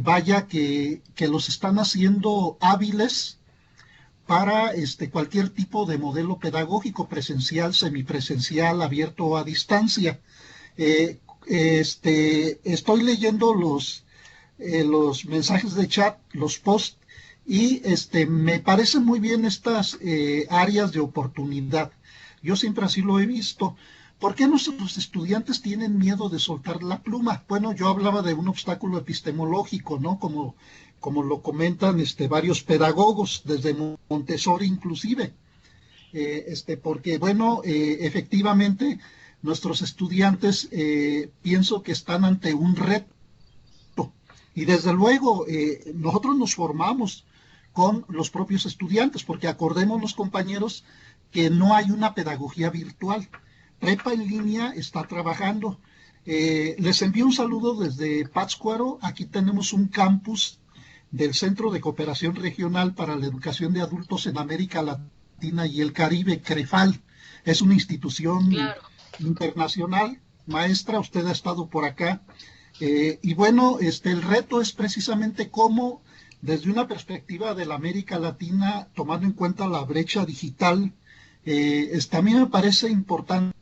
vaya que los están haciendo hábiles para cualquier tipo de modelo pedagógico, presencial, semipresencial, abierto o a distancia. Estoy leyendo los mensajes de chat, los posts, y me parecen muy bien estas áreas de oportunidad. Yo siempre así lo he visto. ¿Por qué nuestros estudiantes tienen miedo de soltar la pluma? Bueno, yo hablaba de un obstáculo epistemológico, ¿no? Como lo comentan varios pedagogos, desde Montessori inclusive. Porque, bueno, efectivamente, nuestros estudiantes pienso que están ante un reto. Y desde luego, nosotros nos formamos con los propios estudiantes, porque acordémonos, compañeros, que no hay una pedagogía virtual. Prepa en línea está trabajando. Les envío un saludo desde Pátzcuaro. Aquí tenemos un campus del Centro de Cooperación Regional para la Educación de Adultos en América Latina y el Caribe, CREFAL. Es una institución Claro. internacional. Maestra, usted ha estado por acá. Y bueno, el reto es precisamente cómo, desde una perspectiva de la América Latina, tomando en cuenta la brecha digital, a mí me parece importante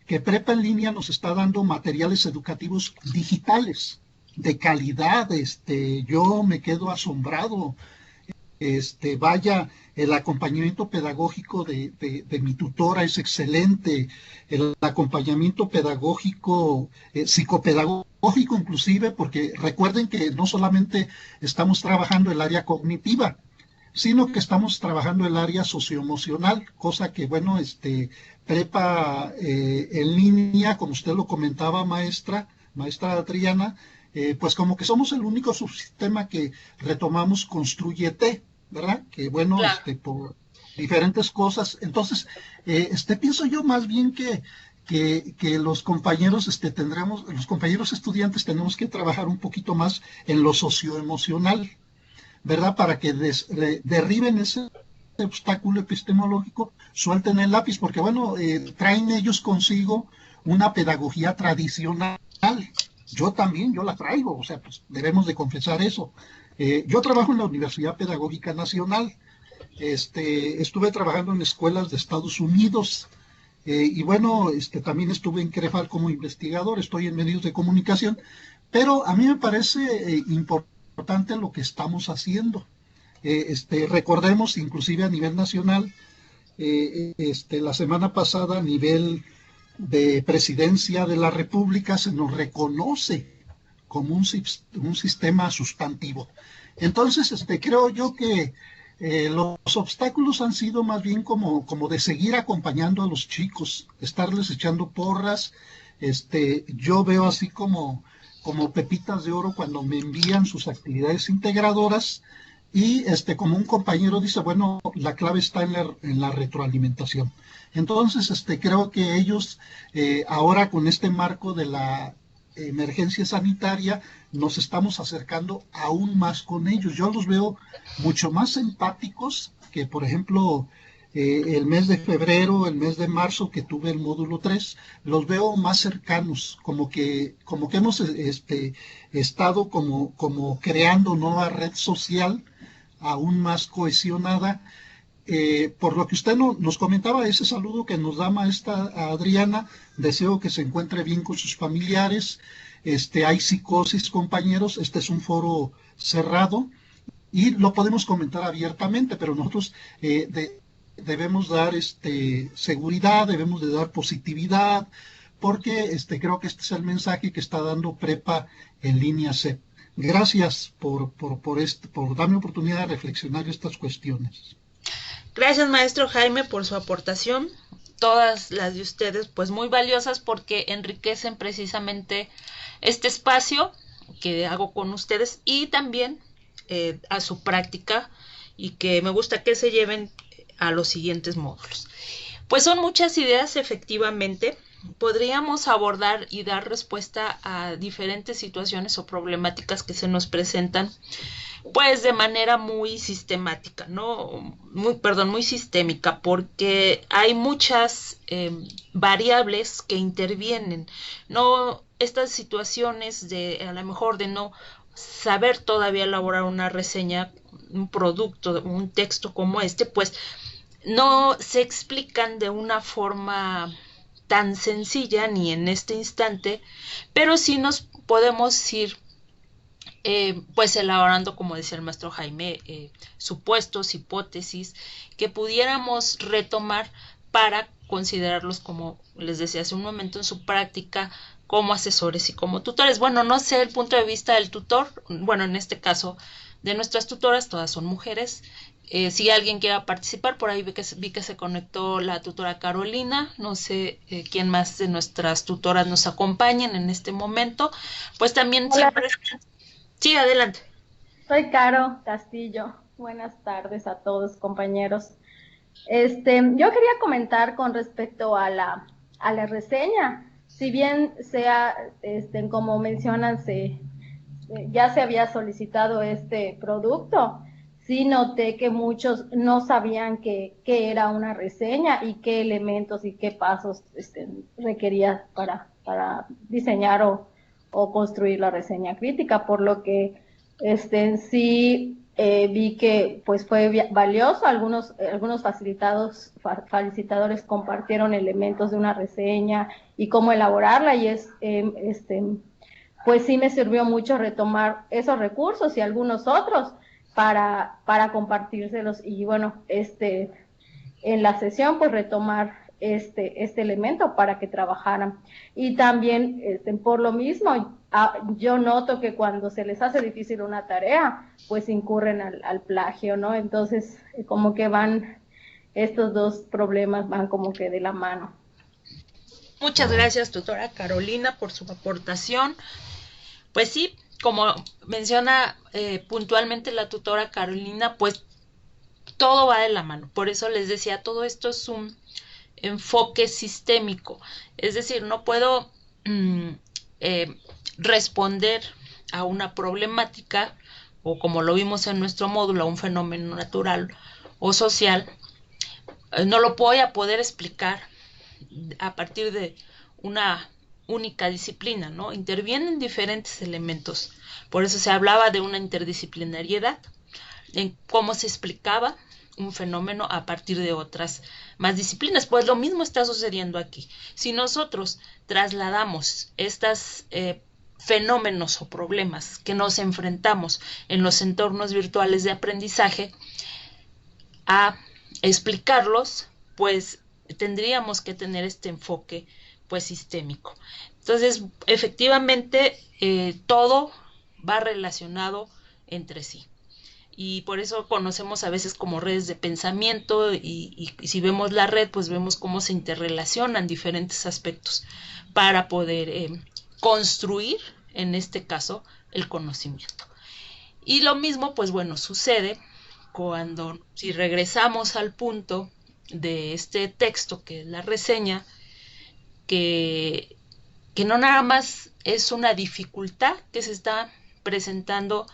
que Prepa en línea nos está dando materiales educativos digitales de calidad. Yo me quedo asombrado. Vaya, el acompañamiento pedagógico de mi tutora es excelente, el acompañamiento pedagógico, psicopedagógico inclusive, porque recuerden que no solamente estamos trabajando el área cognitiva, sino que estamos trabajando el área socioemocional, cosa que, bueno, prepa en línea, como usted lo comentaba, maestra Adriana, pues como que somos el único subsistema que retomamos Construyete, ¿verdad? Que bueno, Claro. por diferentes cosas. Entonces, pienso yo más bien que los compañeros los compañeros estudiantes tenemos que trabajar un poquito más en lo socioemocional, ¿verdad? Para que derriben ese obstáculo epistemológico, suelten el lápiz, porque bueno, traen ellos consigo una pedagogía tradicional. Yo también, yo la traigo, o sea, pues debemos de confesar eso. Yo trabajo en la Universidad Pedagógica Nacional, estuve trabajando en escuelas de Estados Unidos, y bueno, también estuve en CREFAL como investigador, estoy en medios de comunicación, pero a mí me parece importante lo que estamos haciendo. Recordemos, inclusive a nivel nacional, la semana pasada a nivel de presidencia de la República se nos reconoce como un sistema sustantivo. Entonces, creo yo que los obstáculos han sido más bien como de seguir acompañando a los chicos, estarles echando porras. Yo veo así como pepitas de oro cuando me envían sus actividades integradoras y como un compañero dice, bueno, la clave está en la retroalimentación. Entonces, creo que ellos ahora con este marco de la emergencia sanitaria nos estamos acercando aún más con ellos. Yo los veo mucho más empáticos que, por ejemplo, el mes de febrero, el mes de marzo que tuve el módulo 3, los veo más cercanos, como que hemos estado como creando nueva red social aún más cohesionada. Por lo que usted nos comentaba, ese saludo que nos da maestra Adriana, deseo que se encuentre bien con sus familiares. Hay psicosis, compañeros, este es un foro cerrado y lo podemos comentar abiertamente, pero nosotros debemos dar seguridad, debemos de dar positividad, porque creo que este es el mensaje que está dando Prepa en línea C. Gracias por darme oportunidad de reflexionar estas cuestiones. Gracias, maestro Jaime, por su aportación. Todas las de ustedes, pues muy valiosas porque enriquecen precisamente este espacio que hago con ustedes y también a su práctica y que me gusta que se lleven a los siguientes módulos. Pues son muchas ideas, efectivamente. Podríamos abordar y dar respuesta a diferentes situaciones o problemáticas que se nos presentan pues de manera muy sistemática, ¿no? Muy sistémica, porque hay muchas variables que intervienen, ¿no? Estas situaciones de, a lo mejor, de no saber todavía elaborar una reseña, un producto, un texto como este, pues no se explican de una forma tan sencilla ni en este instante, pero sí nos podemos ir pues elaborando, como decía el maestro Jaime, supuestos, hipótesis que pudiéramos retomar para considerarlos, como les decía hace un momento, en su práctica como asesores y como tutores. Bueno, no sé el punto de vista del tutor, bueno, en este caso de nuestras tutoras, todas son mujeres. Si alguien quiera participar, por ahí vi que se conectó la tutora Carolina, no sé quién más de nuestras tutoras nos acompañen en este momento, pues también Hola, siempre... Sí, adelante. soy Caro Castillo. Buenas tardes a todos, compañeros. Yo quería comentar con respecto a la reseña. Si bien sea, como mencionan, ya se había solicitado este producto, sí noté que muchos no sabían qué era una reseña y qué elementos y qué pasos requería para diseñar o construir la reseña crítica, por lo que sí vi que pues fue valioso. Algunos facilitadores compartieron elementos de una reseña y cómo elaborarla, y pues sí me sirvió mucho retomar esos recursos y algunos otros para compartírselos, y bueno, en la sesión pues retomar este elemento para que trabajaran. Y también por lo mismo, yo noto que cuando se les hace difícil una tarea, pues incurren al plagio, ¿no? Entonces, como que estos dos problemas van como que de la mano. Muchas gracias, tutora Carolina, por su aportación. Pues sí, como menciona puntualmente la tutora Carolina, pues todo va de la mano. Por eso les decía, todo esto es un enfoque sistémico. Es decir, no puedo eh, responder a una problemática o, como lo vimos en nuestro módulo, a un fenómeno natural o social. No lo voy a poder explicar a partir de una única disciplina, ¿no? Intervienen diferentes elementos. Por eso se hablaba de una interdisciplinariedad, en cómo se explicaba un fenómeno a partir de otras más disciplinas. Pues lo mismo está sucediendo aquí. Si nosotros trasladamos estos fenómenos o problemas que nos enfrentamos en los entornos virtuales de aprendizaje a explicarlos, pues tendríamos que tener este enfoque pues sistémico. Entonces, efectivamente, todo va relacionado entre sí. Y por eso conocemos a veces como redes de pensamiento, y si vemos la red, pues vemos cómo se interrelacionan diferentes aspectos para poder construir, en este caso, el conocimiento. Y lo mismo, pues bueno, sucede cuando, si regresamos al punto de este texto, que es la reseña, que, que no nada más es una dificultad que se está presentando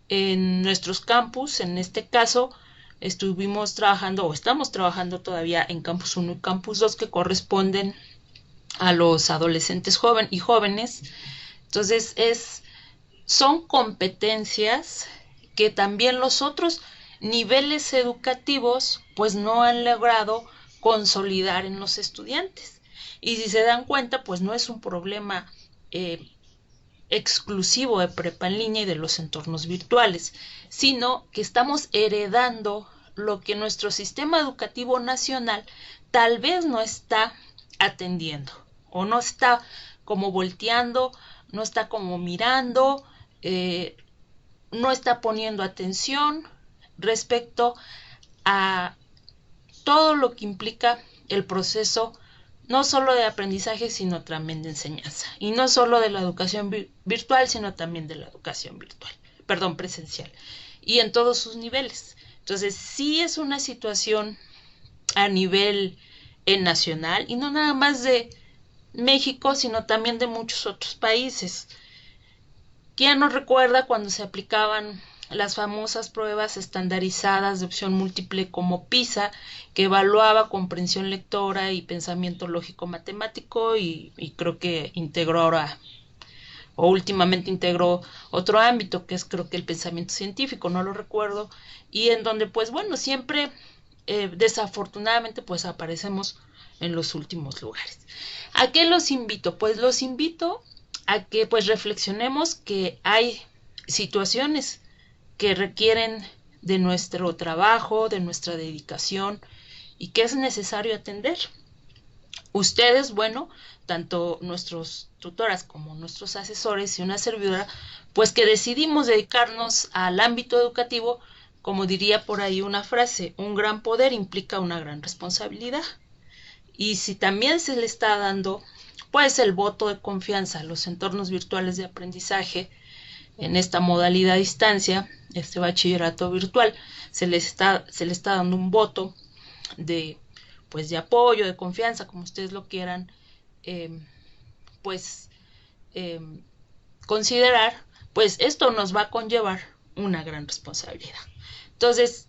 en nuestros campus. En este caso, estuvimos trabajando o estamos trabajando todavía en Campus 1 y Campus 2, que corresponden a los adolescentes y jóvenes. Entonces, son competencias que también los otros niveles educativos pues no han logrado consolidar en los estudiantes. Y si se dan cuenta, pues no es un problema exclusivo de prepa en línea y de los entornos virtuales, sino que estamos heredando lo que nuestro sistema educativo nacional tal vez no está atendiendo, o no está como volteando, no está como mirando, no está poniendo atención respecto a todo lo que implica el proceso, no solo de aprendizaje, sino también de enseñanza. Y no solo de la educación virtual, sino también de la educación presencial. Y en todos sus niveles. Entonces, sí es una situación a nivel nacional, y no nada más de México, sino también de muchos otros países. ¿Quién nos recuerda cuando se aplicaban las famosas pruebas estandarizadas de opción múltiple como PISA, que evaluaba comprensión lectora y pensamiento lógico matemático, y creo que integró ahora o últimamente integró otro ámbito que es creo que el pensamiento científico, no lo recuerdo, y en donde pues bueno, siempre desafortunadamente pues aparecemos en los últimos lugares. ¿A qué los invito? Pues los invito a que pues reflexionemos que hay situaciones que requieren de nuestro trabajo, de nuestra dedicación y que es necesario atender. Ustedes, bueno, tanto nuestros tutoras como nuestros asesores y una servidora, pues que decidimos dedicarnos al ámbito educativo, como diría por ahí una frase, un gran poder implica una gran responsabilidad. Y si también se le está dando, pues, el voto de confianza a los entornos virtuales de aprendizaje en esta modalidad a distancia, este bachillerato virtual, se le está dando un voto de pues de apoyo, de confianza, como ustedes lo quieran, pues considerar, pues esto nos va a conllevar una gran responsabilidad. Entonces,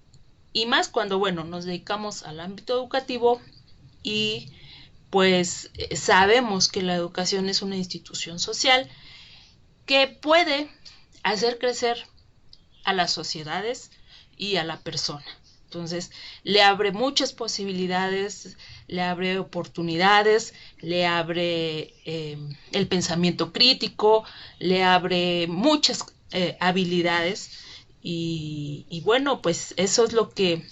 y más cuando, bueno, nos dedicamos al ámbito educativo y pues sabemos que la educación es una institución social que puede hacer crecer a las sociedades y a la persona. Entonces, le abre muchas posibilidades, le abre oportunidades, le abre el pensamiento crítico, le abre muchas habilidades y bueno, pues eso es lo que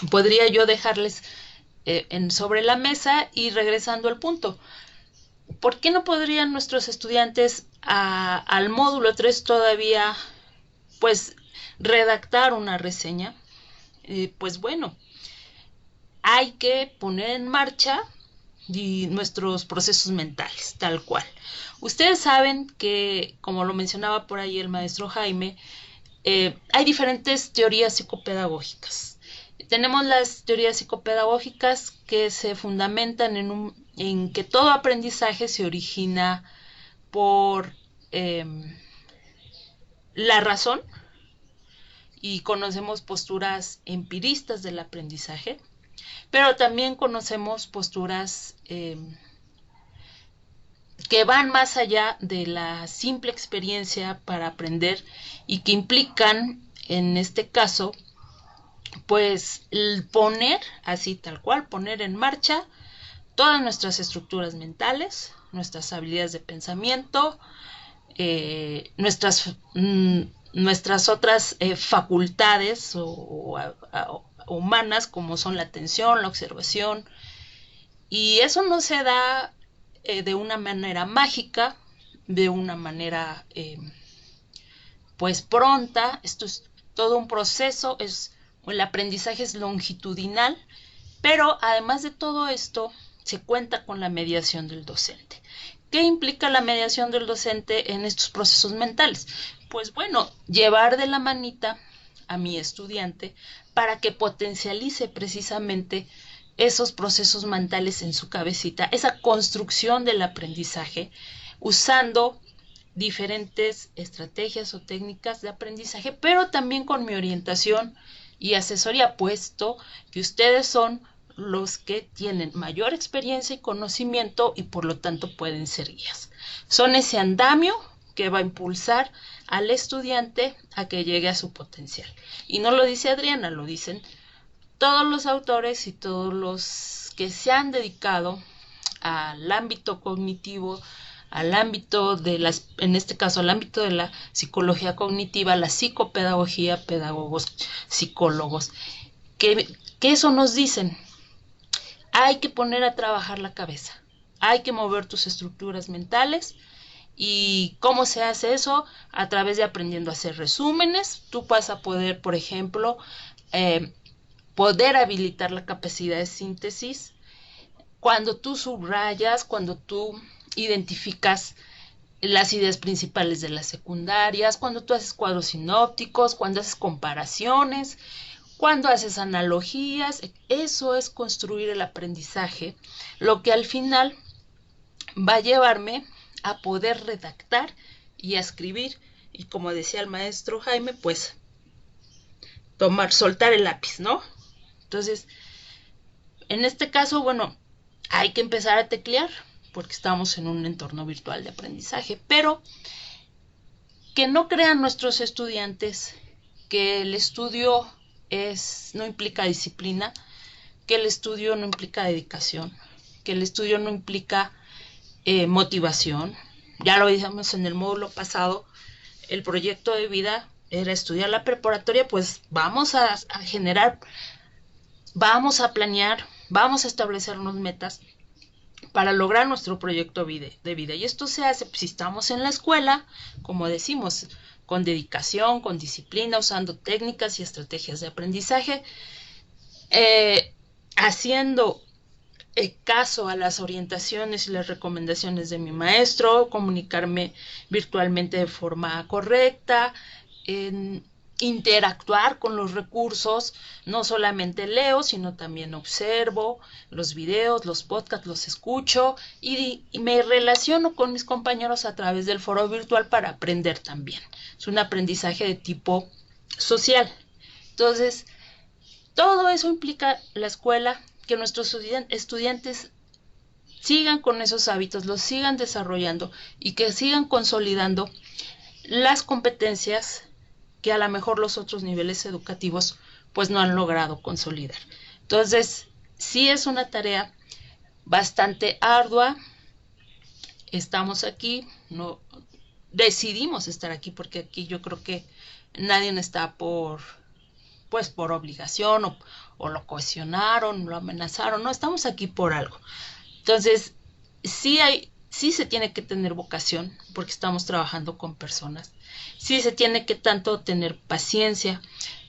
podría yo dejarles sobre la mesa y regresando al punto. ¿Por qué no podrían nuestros estudiantes al módulo 3 todavía pues redactar una reseña? Pues bueno, hay que poner en marcha nuestros procesos mentales, tal cual. Ustedes saben que, como lo mencionaba por ahí el maestro Jaime, hay diferentes teorías psicopedagógicas. Tenemos las teorías psicopedagógicas que se fundamentan en que todo aprendizaje se origina por la razón, y conocemos posturas empiristas del aprendizaje, pero también conocemos posturas que van más allá de la simple experiencia para aprender y que implican, en este caso, pues el poner, así tal cual, poner en marcha todas nuestras estructuras mentales, nuestras habilidades de pensamiento, nuestras otras facultades humanas como son la atención, la observación, y eso no se da de una manera mágica, de una manera pues pronta. Esto es todo un proceso, el aprendizaje es longitudinal, pero además de todo esto se cuenta con la mediación del docente. ¿Qué implica la mediación del docente en estos procesos mentales? Pues bueno, llevar de la manita a mi estudiante para que potencialice precisamente esos procesos mentales en su cabecita, esa construcción del aprendizaje, usando diferentes estrategias o técnicas de aprendizaje, pero también con mi orientación y asesoría, puesto que ustedes son los que tienen mayor experiencia y conocimiento y por lo tanto pueden ser guías. Son ese andamio que va a impulsar al estudiante a que llegue a su potencial. Y no lo dice Adriana, lo dicen todos los autores y todos los que se han dedicado al ámbito cognitivo, al ámbito de las, en este caso al ámbito de la psicología cognitiva, la psicopedagogía, pedagogos, psicólogos, que eso nos dicen. Hay que poner a trabajar la cabeza, hay que mover tus estructuras mentales. ¿Y cómo se hace eso? A través de aprendiendo a hacer resúmenes. Tú vas a poder, por ejemplo, poder habilitar la capacidad de síntesis. Cuando tú subrayas, cuando tú identificas las ideas principales de las secundarias, cuando tú haces cuadros sinópticos, cuando haces comparaciones, cuando haces analogías, eso es construir el aprendizaje, lo que al final va a llevarme a poder redactar y a escribir, y como decía el maestro Jaime, pues soltar el lápiz, ¿no? Entonces, en este caso, bueno, hay que empezar a teclear, porque estamos en un entorno virtual de aprendizaje, pero que no crean nuestros estudiantes que el estudio no implica disciplina, que el estudio no implica dedicación, que el estudio no implica motivación. Ya lo dijimos en el módulo pasado, el proyecto de vida era estudiar la preparatoria, pues vamos a generar, vamos a planear, vamos a establecernos metas para lograr nuestro proyecto de vida. Y esto se hace si estamos en la escuela, como decimos, con dedicación, con disciplina, usando técnicas y estrategias de aprendizaje, haciendo caso a las orientaciones y las recomendaciones de mi maestro, comunicarme virtualmente de forma correcta, interactuar con los recursos, no solamente leo, sino también observo los videos, los podcasts, los escucho y me relaciono con mis compañeros a través del foro virtual para aprender también. Es un aprendizaje de tipo social. Entonces, todo eso implica la escuela, que nuestros estudiantes sigan con esos hábitos, los sigan desarrollando y que sigan consolidando las competencias que a lo mejor los otros niveles educativos pues no han logrado consolidar. Entonces, sí es una tarea bastante ardua. Estamos aquí, no decidimos estar aquí porque aquí yo creo que nadie está por obligación o lo cohesionaron, lo amenazaron, no, estamos aquí por algo. Entonces, sí se tiene que tener vocación porque estamos trabajando con personas. Sí se tiene que tanto tener paciencia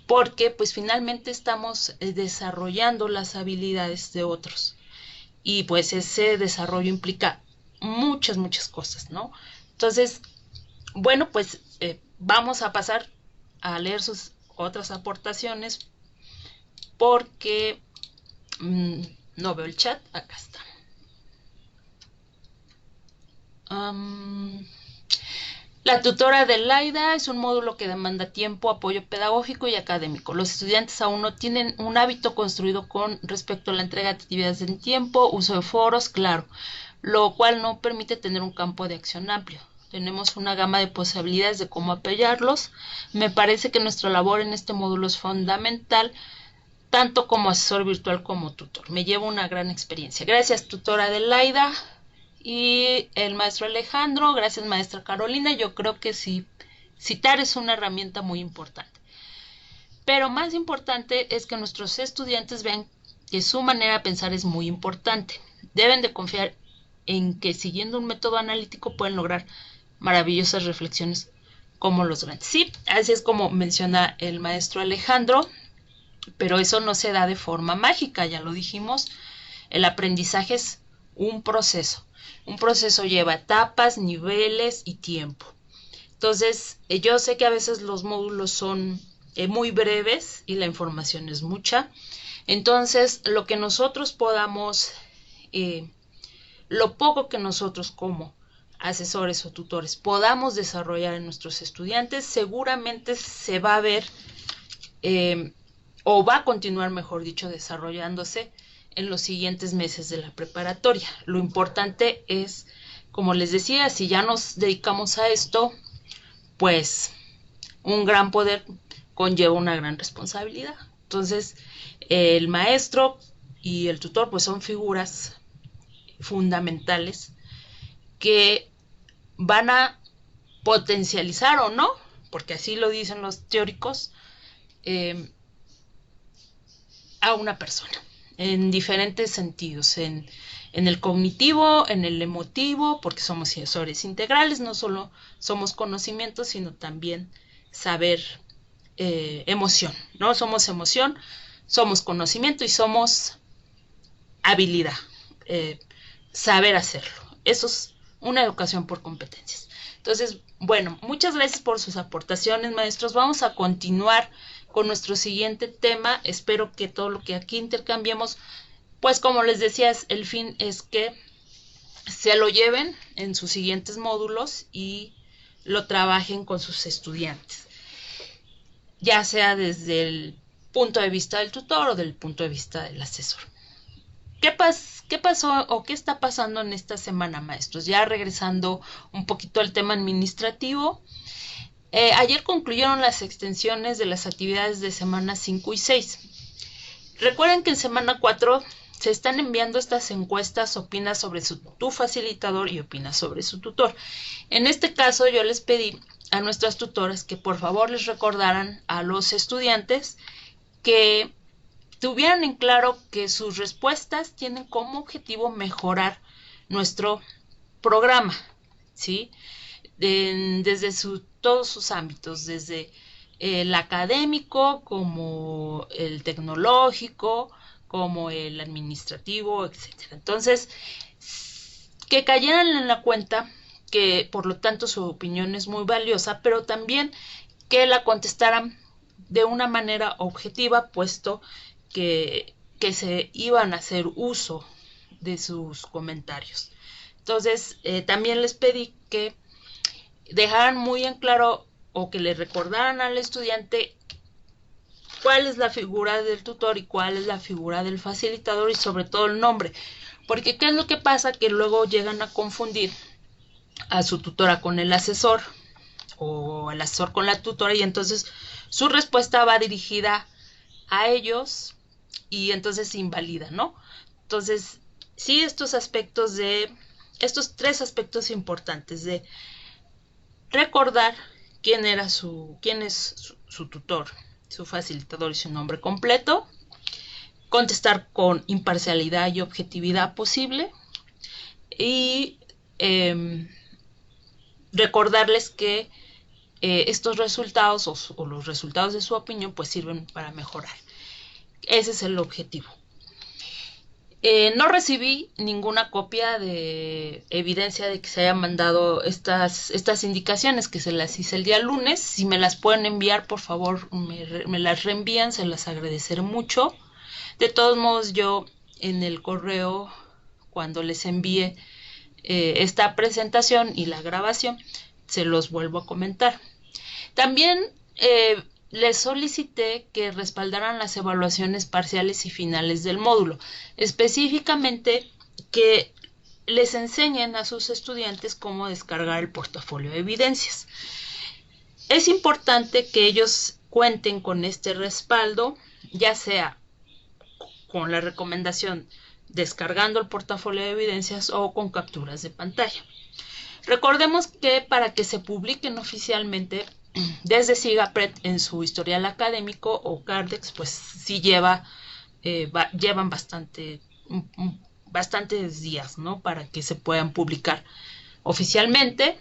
porque pues finalmente estamos desarrollando las habilidades de otros y pues ese desarrollo implica muchas cosas, ¿no? Entonces, bueno, pues vamos a pasar a leer sus otras aportaciones porque no veo el chat. Acá está. La tutora de Laida es un módulo que demanda tiempo, apoyo pedagógico y académico. Los estudiantes aún no tienen un hábito construido con respecto a la entrega de actividades en tiempo, uso de foros, claro, lo cual no permite tener un campo de acción amplio. Tenemos una gama de posibilidades de cómo apoyarlos. Me parece que nuestra labor en este módulo es fundamental, tanto como asesor virtual como tutor. Me llevo una gran experiencia. Gracias, tutora Adelaida. Y el maestro Alejandro, gracias, maestra Carolina. Yo creo que sí, citar es una herramienta muy importante. Pero más importante es que nuestros estudiantes vean que su manera de pensar es muy importante. Deben de confiar en que siguiendo un método analítico pueden lograr maravillosas reflexiones como los grandes. Sí, así es como menciona el maestro Alejandro, pero eso no se da de forma mágica, ya lo dijimos. El aprendizaje es un proceso. Un proceso lleva etapas, niveles y tiempo. Entonces, yo sé que a veces los módulos son muy breves y la información es mucha. Entonces, lo que nosotros podamos, lo poco que nosotros como asesores o tutores podamos desarrollar en nuestros estudiantes, seguramente se va a ver o va a continuar, mejor dicho, desarrollándose en los siguientes meses de la preparatoria. Lo importante es, como les decía, si ya nos dedicamos a esto, pues un gran poder conlleva una gran responsabilidad. Entonces, el maestro y el tutor pues son figuras fundamentales que van a potencializar o no, porque así lo dicen los teóricos, a una persona en diferentes sentidos, en el cognitivo, en el emotivo, porque somos sensores integrales, no solo somos conocimiento, sino también saber, emoción, ¿no? Somos emoción, somos conocimiento y somos habilidad, saber hacerlo. Eso es una educación por competencias. Entonces, bueno, muchas gracias por sus aportaciones, maestros. Vamos a continuar con nuestro siguiente tema. Espero que todo lo que aquí intercambiemos, pues como les decía, el fin es que se lo lleven en sus siguientes módulos y lo trabajen con sus estudiantes, ya sea desde el punto de vista del tutor o del punto de vista del asesor. ¿qué pasó o qué está pasando en esta semana, maestros? Ya regresando un poquito al tema administrativo. Ayer concluyeron las extensiones de las actividades de semana 5 y 6. Recuerden que en semana 4 se están enviando estas encuestas, opina sobre tu facilitador y opina sobre su tutor. En este caso yo les pedí a nuestras tutoras que por favor les recordaran a los estudiantes que tuvieran en claro que sus respuestas tienen como objetivo mejorar nuestro programa, ¿sí? Desde todos sus ámbitos, desde el académico como el tecnológico, como el administrativo, etcétera. Entonces, que cayeran en la cuenta que por lo tanto su opinión es muy valiosa, pero también que la contestaran de una manera objetiva, puesto que se iban a hacer uso de sus comentarios. Entonces, también les pedí que dejaran muy en claro o que le recordaran al estudiante cuál es la figura del tutor y cuál es la figura del facilitador y sobre todo el nombre. Porque ¿qué es lo que pasa? Que luego llegan a confundir a su tutora con el asesor o al asesor con la tutora y entonces su respuesta va dirigida a ellos y entonces se invalida, ¿no? Entonces, sí, estos tres aspectos importantes de recordar quién es su tutor, su facilitador y su nombre completo, contestar con imparcialidad y objetividad posible y recordarles que estos resultados o los resultados de su opinión pues sirven para mejorar. Ese es el objetivo. No recibí ninguna copia de evidencia de que se hayan mandado estas indicaciones que se las hice el día lunes. Si me las pueden enviar, por favor, me las reenvían, se las agradeceré mucho. De todos modos, yo en el correo, cuando les envíe esta presentación y la grabación, se los vuelvo a comentar. También les solicité que respaldaran las evaluaciones parciales y finales del módulo, específicamente que les enseñen a sus estudiantes cómo descargar el portafolio de evidencias. Es importante que ellos cuenten con este respaldo, ya sea con la recomendación descargando el portafolio de evidencias o con capturas de pantalla. Recordemos que para que se publiquen oficialmente desde SIGAPRED en su historial académico o Cardex, pues sí llevan bastantes días, ¿no? Para que se puedan publicar oficialmente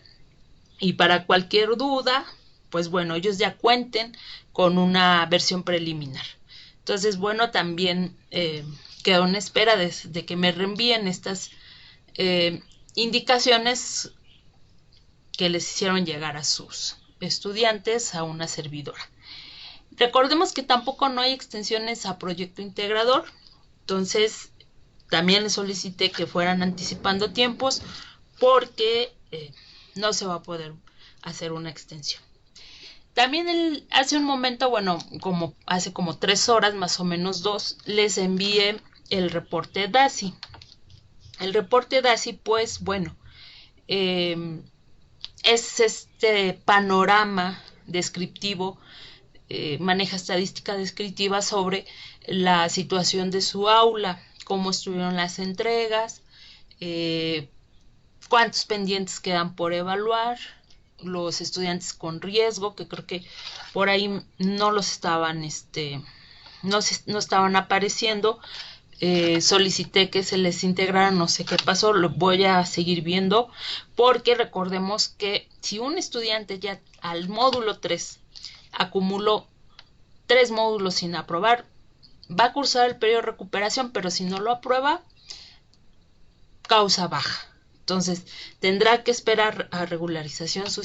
y para cualquier duda, pues bueno, ellos ya cuenten con una versión preliminar. Entonces, bueno, también quedo en espera de que me reenvíen estas indicaciones que les hicieron llegar a sus estudiantes, a una servidora. Recordemos que tampoco no hay extensiones a proyecto integrador, entonces también les solicité que fueran anticipando tiempos porque no se va a poder hacer una extensión. También hace un momento, bueno, hace como 3 horas, más o menos 2, les envié el reporte DASI. El reporte DASI, pues, bueno, es este panorama descriptivo, maneja estadística descriptiva sobre la situación de su aula, cómo estuvieron las entregas, cuántos pendientes quedan por evaluar, los estudiantes con riesgo, que creo que por ahí no los estaban, no estaban apareciendo. Solicité que se les integrara, no sé qué pasó, lo voy a seguir viendo, porque recordemos que si un estudiante ya al módulo 3 acumuló 3 módulos sin aprobar, va a cursar el periodo de recuperación, pero si no lo aprueba, causa baja. Entonces, tendrá que esperar a regularizar su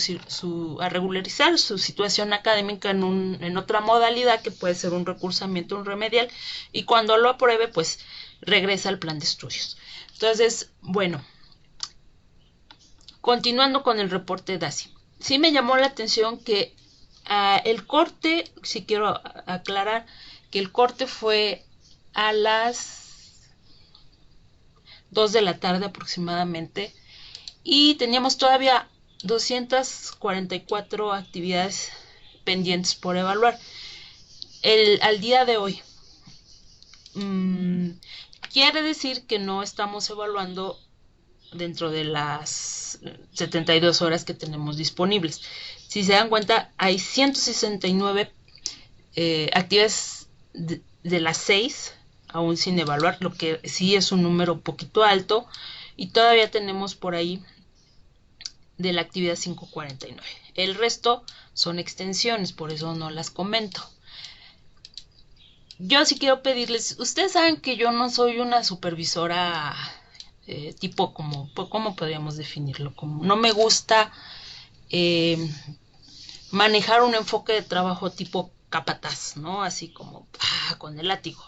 situación académica en otra modalidad, que puede ser un recursamiento, un remedial, y cuando lo apruebe, pues regresa al plan de estudios. Entonces, bueno, continuando con el reporte DASI. Sí me llamó la atención que el corte, sí quiero aclarar, que el corte fue a las 2 de la tarde aproximadamente, y teníamos todavía 244 actividades pendientes por evaluar. Al día de hoy, quiere decir que no estamos evaluando dentro de las 72 horas que tenemos disponibles. Si se dan cuenta, hay 169 actividades de las 6 aún sin evaluar, lo que sí es un número un poquito alto, y todavía tenemos por ahí de la actividad 549. El resto son extensiones, por eso no las comento. Yo sí quiero pedirles, ustedes saben que yo no soy una supervisora tipo como, ¿cómo podríamos definirlo? Como no me gusta manejar un enfoque de trabajo tipo capataz, ¿no? Así como con el látigo.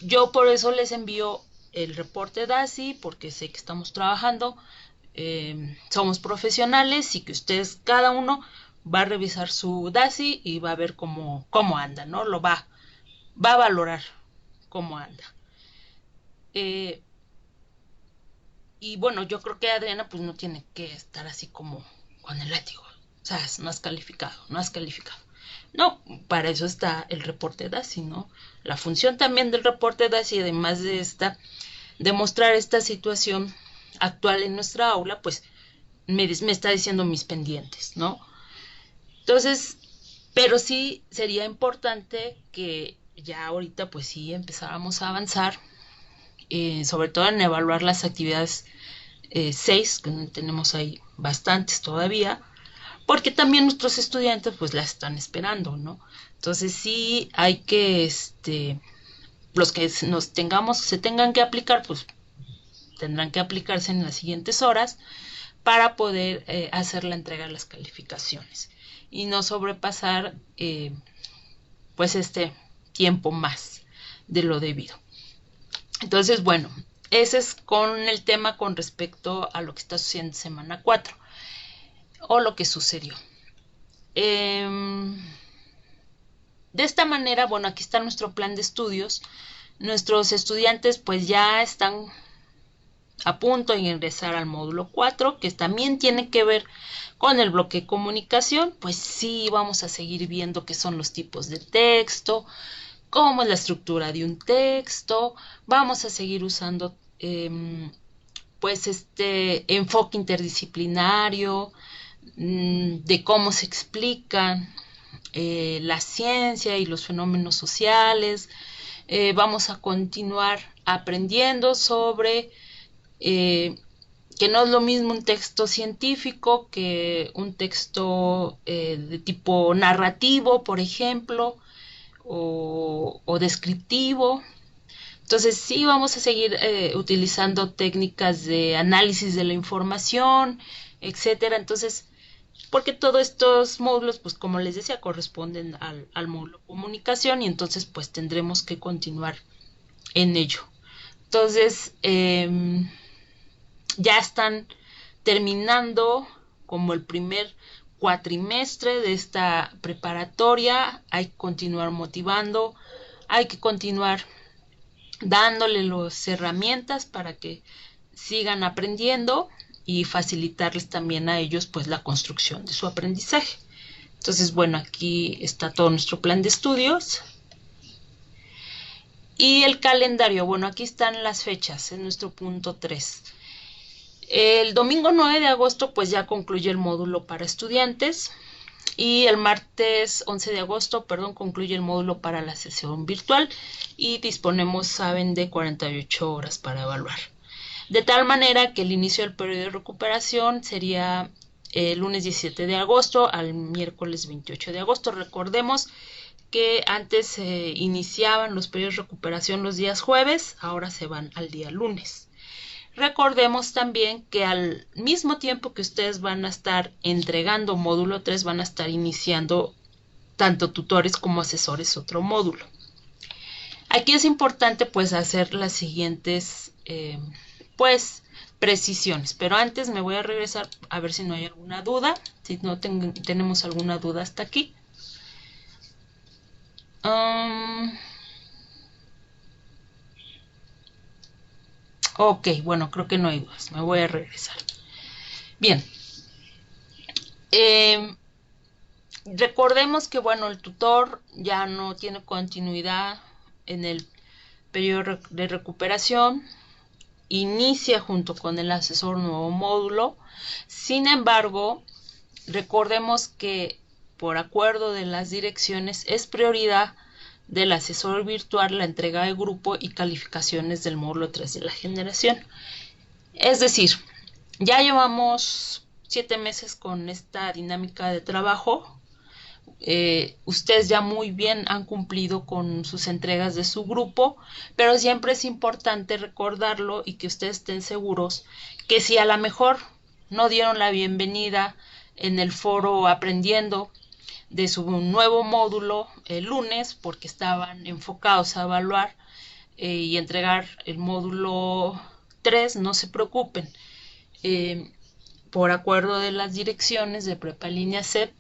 Yo por eso les envío el reporte DASI, porque sé que estamos trabajando, somos profesionales, y que ustedes, cada uno, va a revisar su DASI y va a ver cómo anda, ¿no? Lo va a valorar cómo anda. Y bueno, yo creo que Adriana pues no tiene que estar así como con el látigo. O sea, no has calificado, no has calificado. No, para eso está el reporte DASI, ¿no? La función también del reporte DASI, además de demostrar esta situación actual en nuestra aula, pues me está diciendo mis pendientes, ¿no? Entonces, pero sí sería importante que ya ahorita pues sí empezáramos a avanzar, sobre todo en evaluar las actividades 6, que tenemos ahí bastantes todavía, porque también nuestros estudiantes pues las están esperando, ¿no? Entonces sí hay que, los que se tengan que aplicar, pues tendrán que aplicarse en las siguientes horas para poder hacer la entrega de las calificaciones y no sobrepasar pues tiempo más de lo debido. Entonces, bueno, ese es con el tema con respecto a lo que está sucediendo en semana 4 o lo que sucedió. De esta manera, bueno, aquí está nuestro plan de estudios. Nuestros estudiantes pues ya están a punto de ingresar al módulo 4, que también tiene que ver con el bloque de comunicación. Pues sí, vamos a seguir viendo qué son los tipos de texto, cómo es la estructura de un texto. Vamos a seguir usando pues enfoque interdisciplinario, de cómo se explican la ciencia y los fenómenos sociales. Vamos a continuar aprendiendo sobre que no es lo mismo un texto científico que un texto de tipo narrativo, por ejemplo, o descriptivo. Entonces sí vamos a seguir utilizando técnicas de análisis de la información, etcétera. Entonces, porque todos estos módulos, pues como les decía, corresponden al módulo comunicación, y entonces pues tendremos que continuar en ello. Entonces, ya están terminando como el primer cuatrimestre de esta preparatoria. Hay que continuar motivando, hay que continuar dándole las herramientas para que sigan aprendiendo y facilitarles también a ellos pues la construcción de su aprendizaje. Entonces, bueno, aquí está todo nuestro plan de estudios. Y el calendario, bueno, aquí están las fechas, en nuestro punto 3. El domingo 9 de agosto pues ya concluye el módulo para estudiantes, y el martes 11 de agosto, concluye el módulo para la sesión virtual, y disponemos, saben, de 48 horas para evaluar. De tal manera que el inicio del periodo de recuperación sería el lunes 17 de agosto al miércoles 28 de agosto. Recordemos que antes se iniciaban los periodos de recuperación los días jueves, ahora se van al día lunes. Recordemos también que al mismo tiempo que ustedes van a estar entregando módulo 3, van a estar iniciando tanto tutores como asesores otro módulo. Aquí es importante pues hacer las siguientes pues precisiones, pero antes me voy a regresar a ver si no hay alguna duda, si no tenemos alguna duda hasta aquí. Ok, bueno, creo que no hay dudas. Me voy a regresar. Bien. Recordemos que, bueno, el tutor ya no tiene continuidad en el periodo de recuperación. Inicia junto con el asesor un nuevo módulo. Sin embargo, recordemos que por acuerdo de las direcciones es prioridad del asesor virtual la entrega de grupo y calificaciones del módulo 3 de la generación. Es decir, ya llevamos 7 meses con esta dinámica de trabajo. Ustedes ya muy bien han cumplido con sus entregas de su grupo, pero siempre es importante recordarlo y que ustedes estén seguros que si a lo mejor no dieron la bienvenida en el foro aprendiendo de su nuevo módulo el lunes porque estaban enfocados a evaluar y entregar el módulo 3, no se preocupen. Por acuerdo de las direcciones de Prepa Línea C,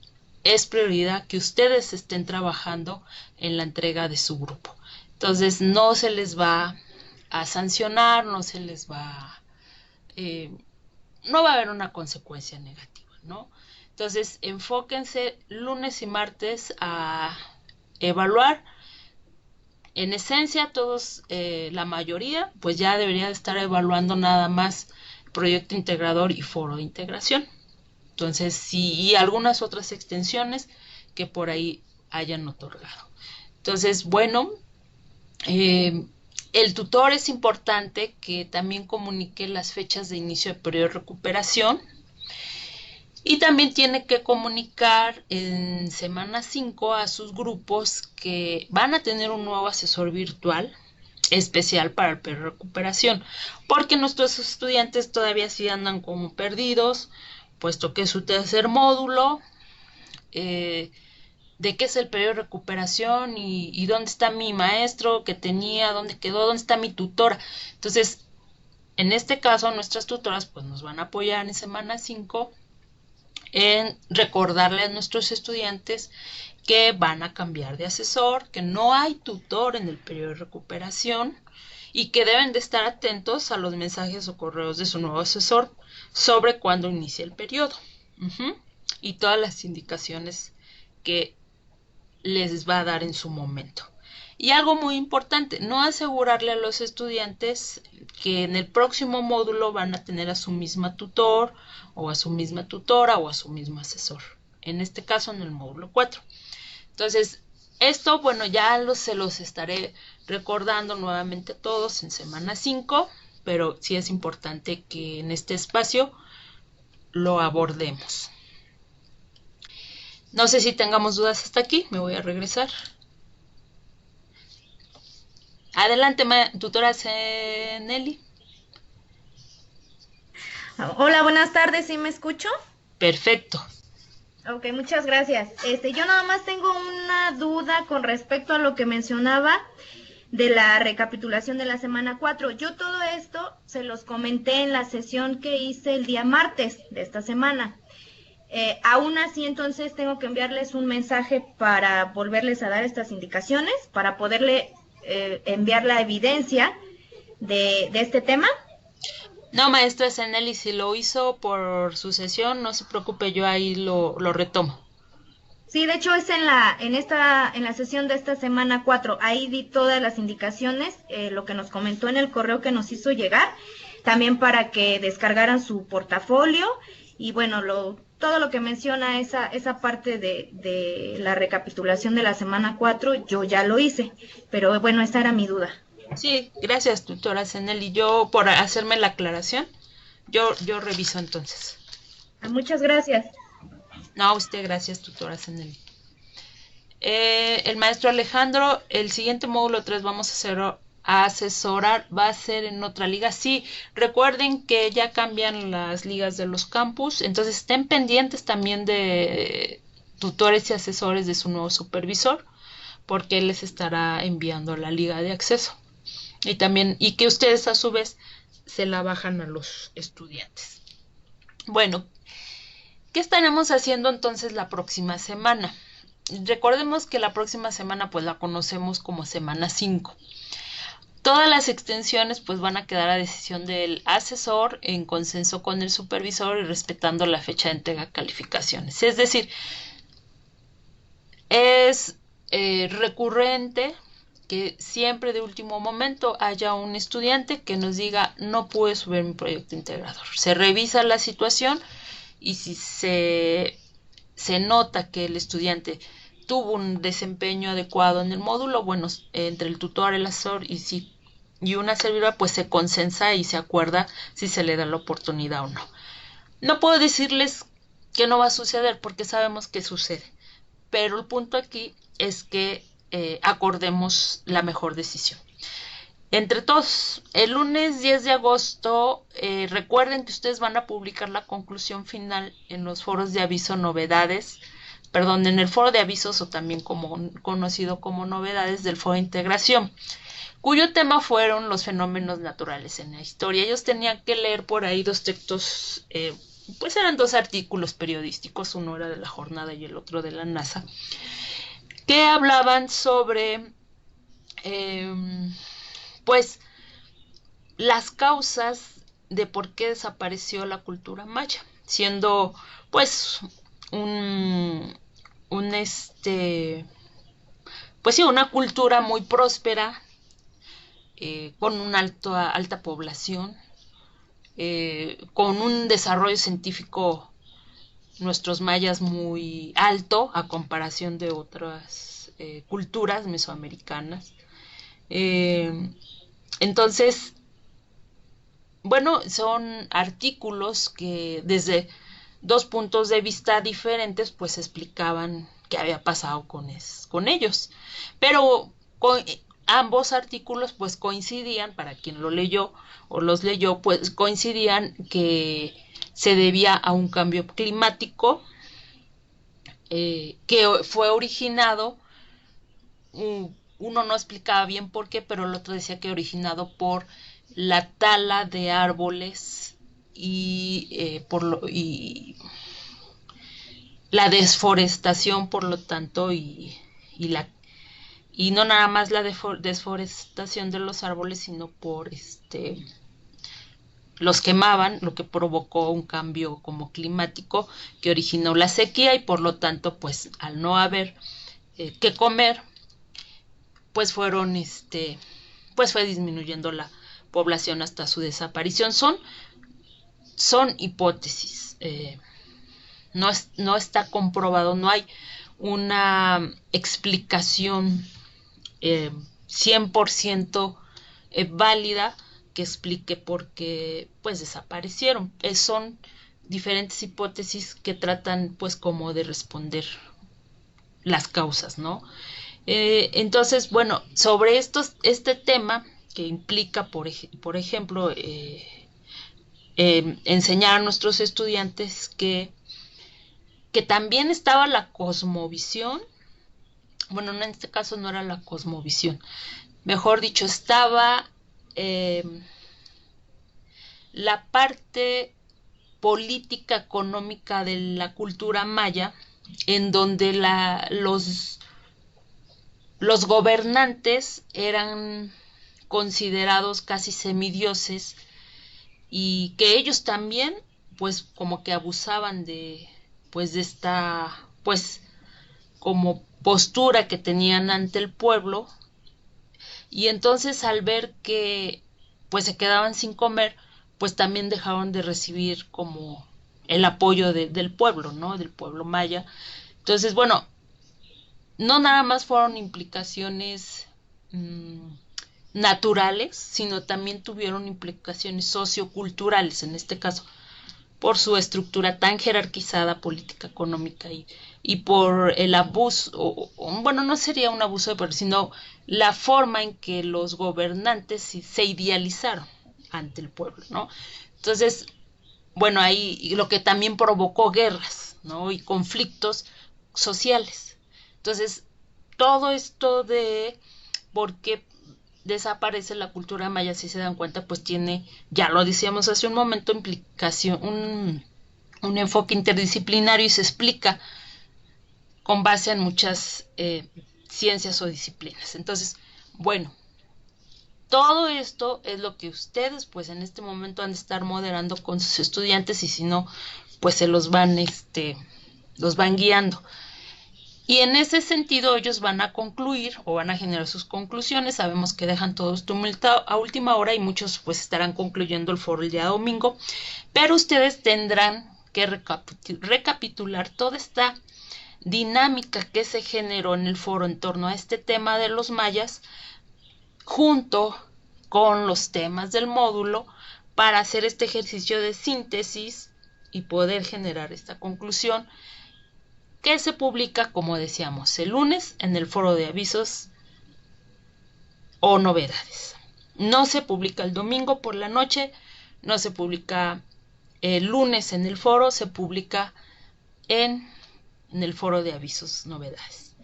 es prioridad que ustedes estén trabajando en la entrega de su grupo. Entonces no se les va a sancionar, no se les va, no va a haber una consecuencia negativa, ¿no? Entonces enfóquense lunes y martes a evaluar. En esencia todos, la mayoría, pues ya debería de estar evaluando nada más proyecto integrador y foro de integración. Entonces, sí, y algunas otras extensiones que por ahí hayan otorgado. Entonces, bueno, el tutor es importante que también comunique las fechas de inicio de periodo de recuperación y también tiene que comunicar en semana 5 a sus grupos que van a tener un nuevo asesor virtual especial para el periodo de recuperación, porque nuestros estudiantes todavía sí andan como perdidos, puesto que es su tercer módulo, de qué es el periodo de recuperación y dónde está mi maestro que tenía, dónde quedó, dónde está mi tutora. Entonces, en este caso, nuestras tutoras pues nos van a apoyar en semana 5 en recordarle a nuestros estudiantes que van a cambiar de asesor, que no hay tutor en el periodo de recuperación y que deben de estar atentos a los mensajes o correos de su nuevo asesor sobre cuándo inicia el periodo y todas las indicaciones que les va a dar en su momento. Y algo muy importante, no asegurarle a los estudiantes que en el próximo módulo van a tener a su misma tutor o a su misma tutora o a su mismo asesor. En este caso en el módulo 4. Entonces, esto, bueno, ya se los estaré recordando nuevamente a todos en semana 5, pero sí es importante que en este espacio lo abordemos. No sé si tengamos dudas hasta aquí, me voy a regresar. Adelante, tutora Nelly. Hola, buenas tardes, ¿sí me escucho? Perfecto. Ok, muchas gracias. Yo nada más tengo una duda con respecto a lo que mencionaba de la recapitulación de la semana 4. Yo todo esto se los comenté en la sesión que hice el día martes de esta semana. Aún así, entonces, tengo que enviarles un mensaje para volverles a dar estas indicaciones, para poderle enviar la evidencia de este tema. No, maestra Senelli, si lo hizo por su sesión, no se preocupe, yo ahí lo retomo. Sí, de hecho es en la sesión de esta semana 4, ahí di todas las indicaciones, lo que nos comentó en el correo que nos hizo llegar, también para que descargaran su portafolio y bueno, todo lo que menciona esa parte de la recapitulación de la semana 4, yo ya lo hice, pero bueno, esa era mi duda. Sí, gracias, tutora Senelli. Yo, por hacerme la aclaración, yo reviso entonces. Muchas gracias. No, usted, gracias, tutora Senelli. El maestro Alejandro, el siguiente módulo 3 vamos a asesorar, va a ser en otra liga. Sí, recuerden que ya cambian las ligas de los campus, entonces estén pendientes también de tutores y asesores de su nuevo supervisor, porque él les estará enviando la liga de acceso. Y que ustedes a su vez se la bajan a los estudiantes. Bueno, ¿qué estaremos haciendo entonces la próxima semana? Recordemos que la próxima semana pues la conocemos como semana 5. Todas las extensiones pues van a quedar a decisión del asesor en consenso con el supervisor y respetando la fecha de entrega de calificaciones. Es decir, es recurrente que siempre de último momento haya un estudiante que nos diga no pude subir mi proyecto integrador. Se revisa la situación y si se nota que el estudiante tuvo un desempeño adecuado en el módulo, bueno, entre el tutor, el asesor y una servidora, pues se consensa y se acuerda si se le da la oportunidad o no. No puedo decirles que no va a suceder porque sabemos que sucede, pero el punto aquí es que acordemos la mejor decisión. Entre todos, el lunes 10 de agosto, recuerden que ustedes van a publicar la conclusión final en los foros de aviso novedades, en el foro de avisos o también conocido como novedades del foro de integración, cuyo tema fueron los fenómenos naturales en la historia. Ellos tenían que leer por ahí 2 textos, pues eran 2 artículos periodísticos, uno era de La Jornada y el otro de la NASA, que hablaban sobre pues las causas de por qué desapareció la cultura maya, siendo pues pues sí, una cultura muy próspera, con una alta población, con un desarrollo científico, nuestros mayas, muy alto a comparación de otras culturas mesoamericanas. Entonces, bueno, son artículos que desde 2 puntos de vista diferentes pues explicaban qué había pasado con ellos, pero ambos artículos pues coincidían, para quien lo leyó o los leyó, pues coincidían que se debía a un cambio climático que fue originado, uno no explicaba bien por qué, pero el otro decía que originado por la tala de árboles y la desforestación, por lo tanto, y no nada más la desforestación de los árboles, sino por los quemaban, lo que provocó un cambio como climático que originó la sequía y por lo tanto, pues al no haber que comer, pues pues fue disminuyendo la población hasta su desaparición. Son hipótesis, no está comprobado, no hay una explicación 100% válida que explique por qué pues desaparecieron. Son diferentes hipótesis que tratan pues como de responder las causas, ¿no? Entonces, bueno, sobre este tema que implica, por ejemplo, enseñar a nuestros estudiantes que también estaba la cosmovisión. Bueno, en este caso no era la cosmovisión, mejor dicho, estaba la parte política económica de la cultura maya, en donde los gobernantes eran considerados casi semidioses y que ellos también pues como que abusaban de esta pues como postura que tenían ante el pueblo, y entonces al ver que pues se quedaban sin comer, pues también dejaron de recibir como el apoyo del pueblo, ¿no? Del pueblo maya. Entonces, bueno, no nada más fueron implicaciones naturales, sino también tuvieron implicaciones socioculturales, en este caso, por su estructura tan jerarquizada, política, económica, y por el abuso, bueno, no sería un abuso de poder, sino la forma en que los gobernantes se idealizaron ante el pueblo, ¿no? Entonces, bueno, ahí lo que también provocó guerras, ¿no? Y conflictos sociales. Entonces, todo esto de por qué desaparece la cultura maya, si se dan cuenta, pues tiene, ya lo decíamos hace un momento, implicación, un enfoque interdisciplinario, y se explica con base en muchas ciencias o disciplinas. Entonces, bueno, Todo esto es lo que ustedes pues en este momento han de estar moderando con sus estudiantes, y si no, pues se los van guiando. Y en ese sentido ellos van a concluir o van a generar sus conclusiones. Sabemos que dejan todo esto a última hora y muchos pues estarán concluyendo el foro el día domingo, pero ustedes tendrán que recapitular toda esta dinámica que se generó en el foro en torno a este tema de los mayas, junto con los temas del módulo, para hacer este ejercicio de síntesis y poder generar esta conclusión, que se publica, como decíamos, el lunes en el foro de avisos o novedades. No se publica el domingo por la noche, no se publica el lunes en el foro, se publica en el foro de avisos novedades.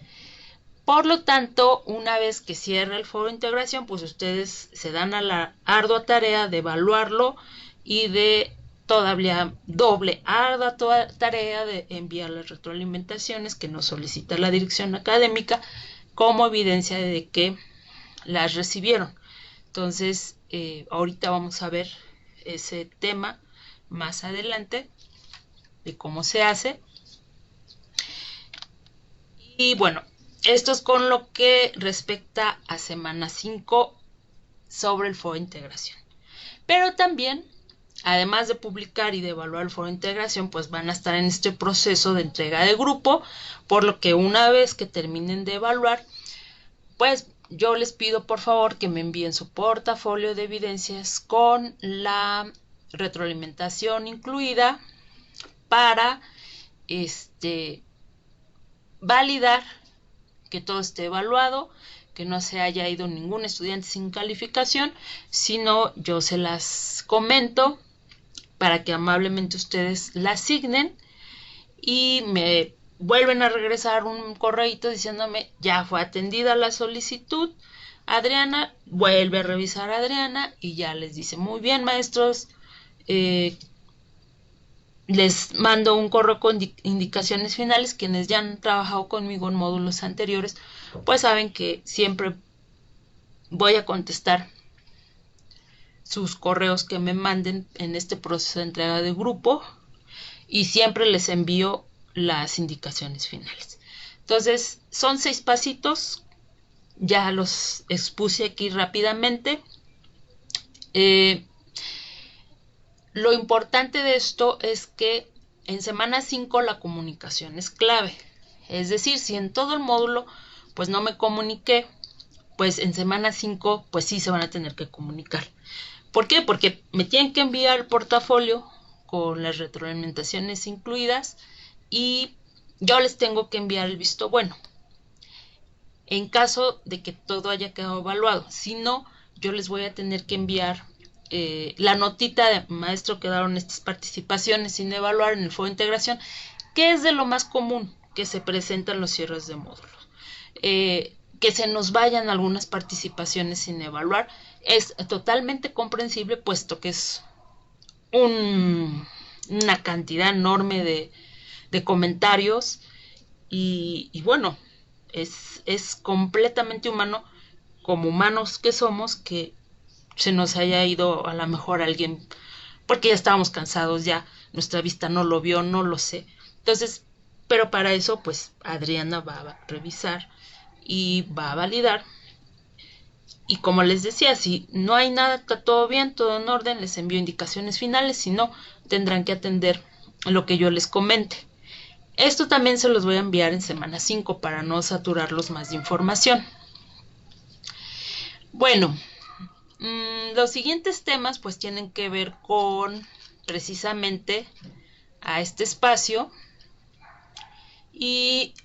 Por lo tanto, una vez que cierre el foro de integración, pues ustedes se dan a la ardua tarea de evaluarlo y de todavía ardua tarea de enviar las retroalimentaciones que nos solicita la dirección académica como evidencia de que las recibieron. Entonces, ahorita vamos a ver ese tema más adelante de cómo se hace. Y bueno, esto es con lo que respecta a semana 5 sobre el foro de integración. Pero también, además de publicar y de evaluar el foro de integración, pues van a estar en este proceso de entrega de grupo, por lo que una vez que terminen de evaluar, pues yo les pido por favor que me envíen su portafolio de evidencias con la retroalimentación incluida para validar que todo esté evaluado, que no se haya ido ningún estudiante sin calificación, sino yo se las comento para que amablemente ustedes la asignen y me vuelven a regresar un correíto diciéndome ya fue atendida la solicitud, Adriana. Vuelve a revisar a Adriana y ya les dice muy bien, maestros, les mando un correo con indicaciones finales. Quienes ya han trabajado conmigo en módulos anteriores pues saben que siempre voy a contestar sus correos que me manden en este proceso de entrega de grupo y siempre les envío las indicaciones finales. Entonces son 6 pasitos, ya los expuse aquí rápidamente. Lo importante de esto es que en semana 5 la comunicación es clave. Es decir, si en todo el módulo pues no me comuniqué, pues en semana 5 pues sí se van a tener que comunicar. ¿Por qué? Porque me tienen que enviar el portafolio con las retroalimentaciones incluidas y yo les tengo que enviar el visto bueno. En caso de que todo haya quedado evaluado, si no, yo les voy a tener que enviar la notita de maestro, quedaron estas participaciones sin evaluar en el foro de integración, que es de lo más común que se presenta en los cierres de módulos. Que se nos vayan algunas participaciones sin evaluar es totalmente comprensible, puesto que es una cantidad enorme de comentarios y bueno, es completamente humano, como humanos que somos, que se nos haya ido a lo mejor alguien porque ya estábamos cansados, ya nuestra vista no lo vio, no lo sé. Entonces, pero para eso pues Adriana va a revisar y va a validar. Y como les decía, si no hay nada, está todo bien, todo en orden, les envío indicaciones finales, si no, tendrán que atender lo que yo les comente. Esto también se los voy a enviar en semana 5 para no saturarlos más de información. Bueno, los siguientes temas pues tienen que ver con precisamente a este espacio y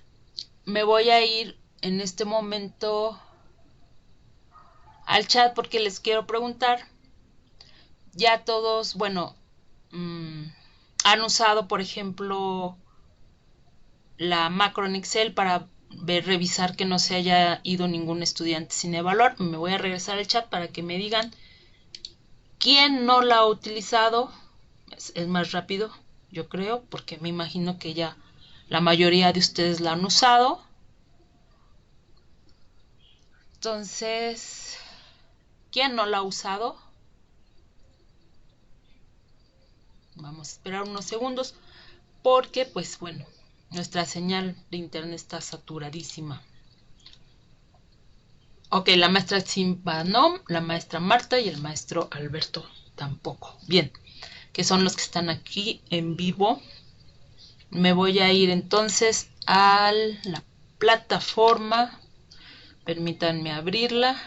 me voy a ir en este momento al chat porque les quiero preguntar. Ya todos, bueno, han usado por ejemplo la macro en Excel para revisar que no se haya ido ningún estudiante sin evaluar. Me voy a regresar al chat para que me digan quién no la ha utilizado. Es más rápido, yo creo, porque me imagino que ya la mayoría de ustedes la han usado. Entonces, ¿Quién no la ha usado? Vamos a esperar unos segundos porque, pues bueno, nuestra señal de internet está saturadísima. Ok, la maestra Simba no, la maestra Marta y el maestro Alberto tampoco. Bien, que son los que están aquí en vivo. Me voy a ir entonces a la plataforma. Permítanme abrirla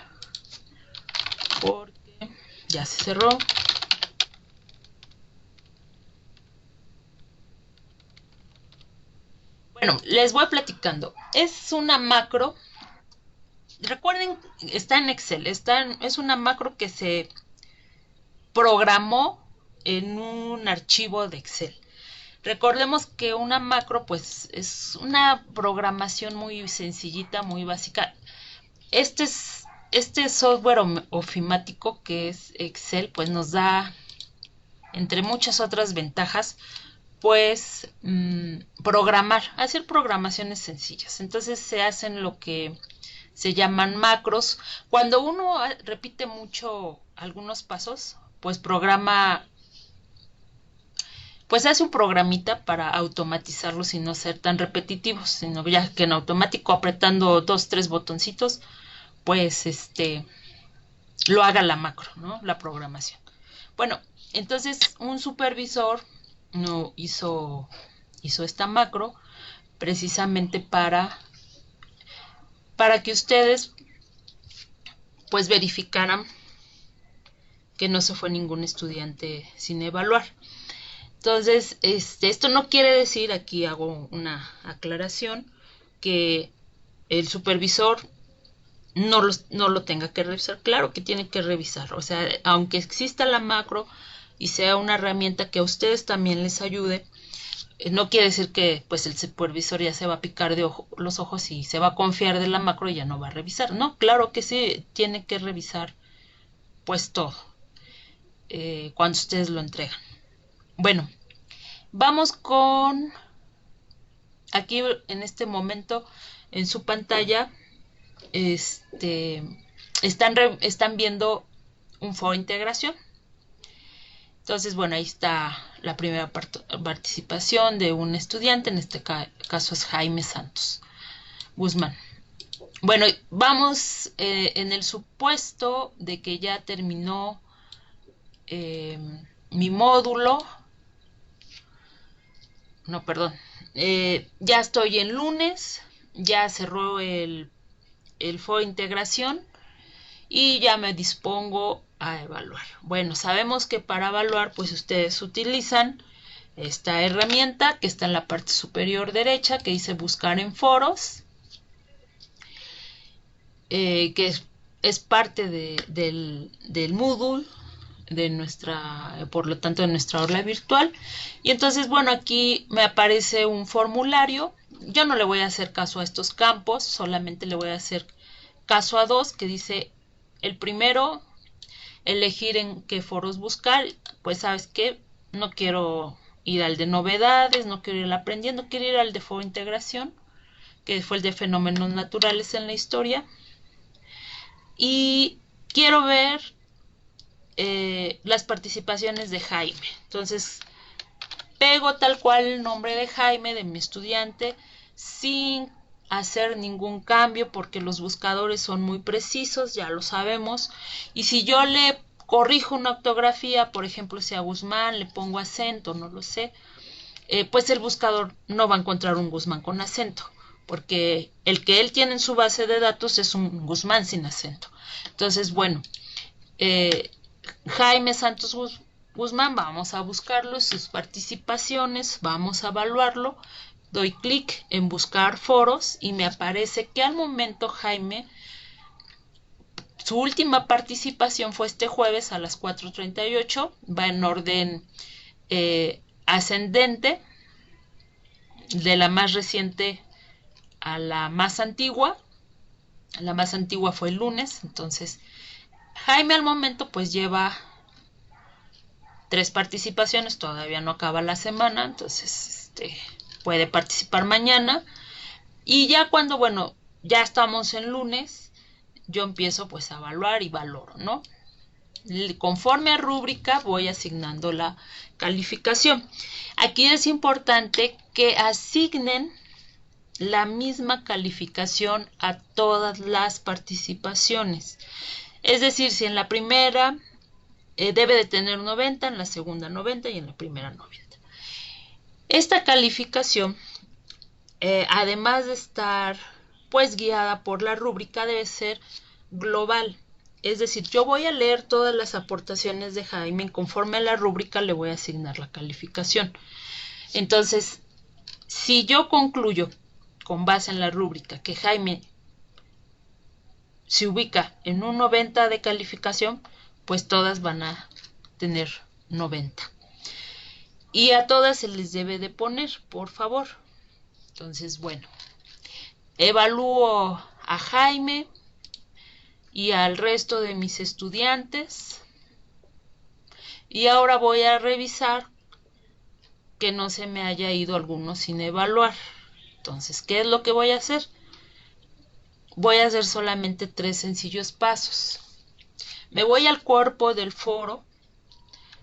porque ya se cerró. Bueno, les voy platicando. Es una macro. Recuerden, está en Excel. Es una macro que se programó en un archivo de Excel. Recordemos que una macro, pues, es una programación muy sencillita, muy básica. Este software ofimático que es Excel, pues nos da, entre muchas otras ventajas, pues hacer programaciones sencillas. Entonces se hacen lo que se llaman macros. Cuando uno repite mucho algunos pasos, pues hace un programita para automatizarlos y no ser tan repetitivos, sino ya que en automático apretando 2, 3 botoncitos, pues lo haga la macro, ¿no? La programación. Bueno, entonces un supervisor no hizo esta macro precisamente para que ustedes pues verificaran que no se fue ningún estudiante sin evaluar. Entonces, esto no quiere decir, aquí hago una aclaración, que el supervisor no lo tenga que revisar. Claro que tiene que revisar. O sea, aunque exista la macro y sea una herramienta que a ustedes también les ayude, no quiere decir que pues el supervisor ya se va a picar de los ojos y se va a confiar de la macro y ya no va a revisar. No, claro que sí, tiene que revisar pues todo cuando ustedes lo entregan. Bueno, vamos con, aquí en este momento en su pantalla están viendo un foro de integración. Entonces, bueno, ahí está la primera participación de un estudiante, en este caso es Jaime Santos Guzmán. Bueno, vamos en el supuesto de que ya terminó mi módulo. No, perdón. Ya estoy en lunes, ya cerró el foro de integración y ya me dispongo a evaluar. Bueno, sabemos que para evaluar pues ustedes utilizan esta herramienta que está en la parte superior derecha que dice buscar en foros, que es parte del Moodle, por lo tanto de nuestra aula virtual. Y entonces, bueno, aquí me aparece un formulario. Yo no le voy a hacer caso a estos campos, solamente le voy a hacer caso a dos, que dice el primero, elegir en qué foros buscar. Pues sabes que no quiero ir al de novedades, no quiero ir al aprendiendo, quiero ir al de foro de integración, que fue el de fenómenos naturales en la historia, y quiero ver las participaciones de Jaime. Entonces pego tal cual el nombre de Jaime, de mi estudiante, sin hacer ningún cambio porque los buscadores son muy precisos, ya lo sabemos. Y si yo le corrijo una ortografía, por ejemplo, si a Guzmán le pongo acento, no lo sé, pues el buscador no va a encontrar un Guzmán con acento, porque el que él tiene en su base de datos es un Guzmán sin acento. Entonces, bueno, Jaime Santos Guzmán, vamos a buscarlo, sus participaciones, vamos a evaluarlo. Doy clic en buscar foros y me aparece que al momento Jaime, su última participación fue este jueves a las 4:38, va en orden ascendente, de la más reciente a la más antigua. La más antigua fue el lunes, entonces Jaime al momento pues lleva 3 participaciones, todavía no acaba la semana, entonces puede participar mañana. Y ya cuando, bueno, ya estamos en lunes, yo empiezo pues a evaluar y valoro, ¿no? conforme a rúbrica voy asignando la calificación. Aquí es importante que asignen la misma calificación a todas las participaciones. Es decir, si en la primera debe de tener 90, en la segunda 90 y en la primera 90. Esta calificación, además de estar pues guiada por la rúbrica, debe ser global. Es decir, yo voy a leer todas las aportaciones de Jaime, conforme a la rúbrica le voy a asignar la calificación. Entonces, si yo concluyo con base en la rúbrica que Jaime se ubica en un 90 de calificación, pues todas van a tener 90. Y a todas se les debe de poner, por favor. Entonces, bueno, evalúo a Jaime y al resto de mis estudiantes. Y ahora voy a revisar que no se me haya ido alguno sin evaluar. Entonces, ¿qué es lo que voy a hacer? Voy a hacer solamente 3 sencillos pasos. Me voy al cuerpo del foro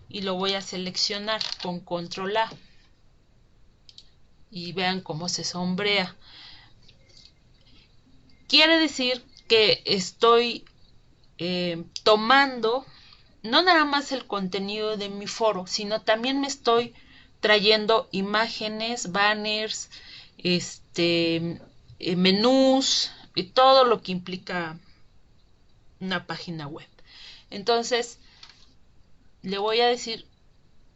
y lo voy a seleccionar con control A. Y vean cómo se sombrea. Quiere decir que estoy tomando no nada más el contenido de mi foro, sino también me estoy trayendo imágenes, banners, menús y todo lo que implica una página web. Entonces, le voy a decir,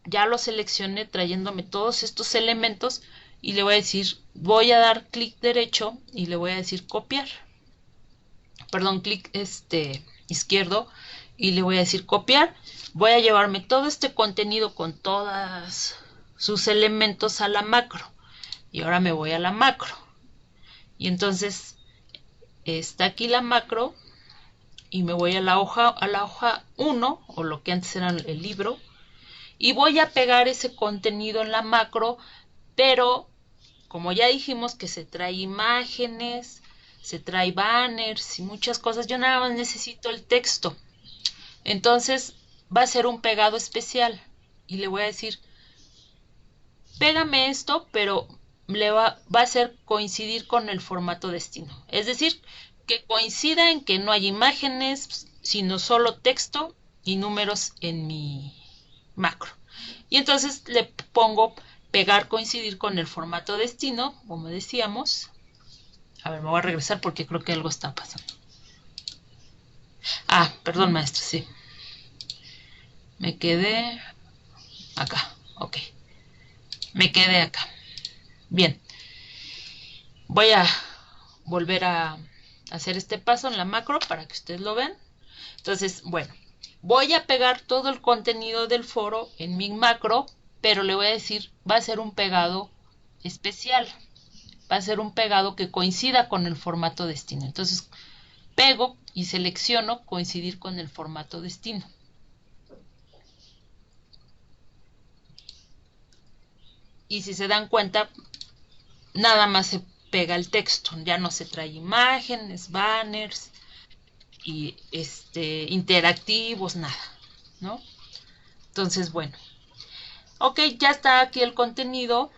ya lo seleccioné trayéndome todos estos elementos y le voy a decir, voy a dar clic derecho y le voy a decir copiar. Perdón, clic izquierdo y le voy a decir copiar. Voy a llevarme todo este contenido con todos sus elementos a la macro. Y ahora me voy a la macro. Y entonces está aquí la macro y me voy a la hoja 1, o lo que antes era el libro, y voy a pegar ese contenido en la macro, pero como ya dijimos que se trae imágenes, se trae banners y muchas cosas, yo nada más necesito el texto. Entonces va a ser un pegado especial y le voy a decir, pégame esto, pero va a hacer coincidir con el formato destino. Es decir, que coincida en que no hay imágenes, sino solo texto y números en mi macro. Y entonces le pongo pegar coincidir con el formato destino, como decíamos. A ver, me voy a regresar porque creo que algo está pasando. Ah, perdón, maestro, sí. Me quedé acá, ok. Me quedé acá. Bien. Voy a volver a hacer este paso en la macro para que ustedes lo vean. Entonces, bueno, voy a pegar todo el contenido del foro en mi macro, pero le voy a decir, va a ser un pegado especial. Va a ser un pegado que coincida con el formato destino. Entonces, pego y selecciono coincidir con el formato destino. Y si se dan cuenta, nada más se pega el texto, ya no se trae imágenes, banners y interactivos, nada, ¿no? Entonces, bueno, ok, ya está aquí el contenido.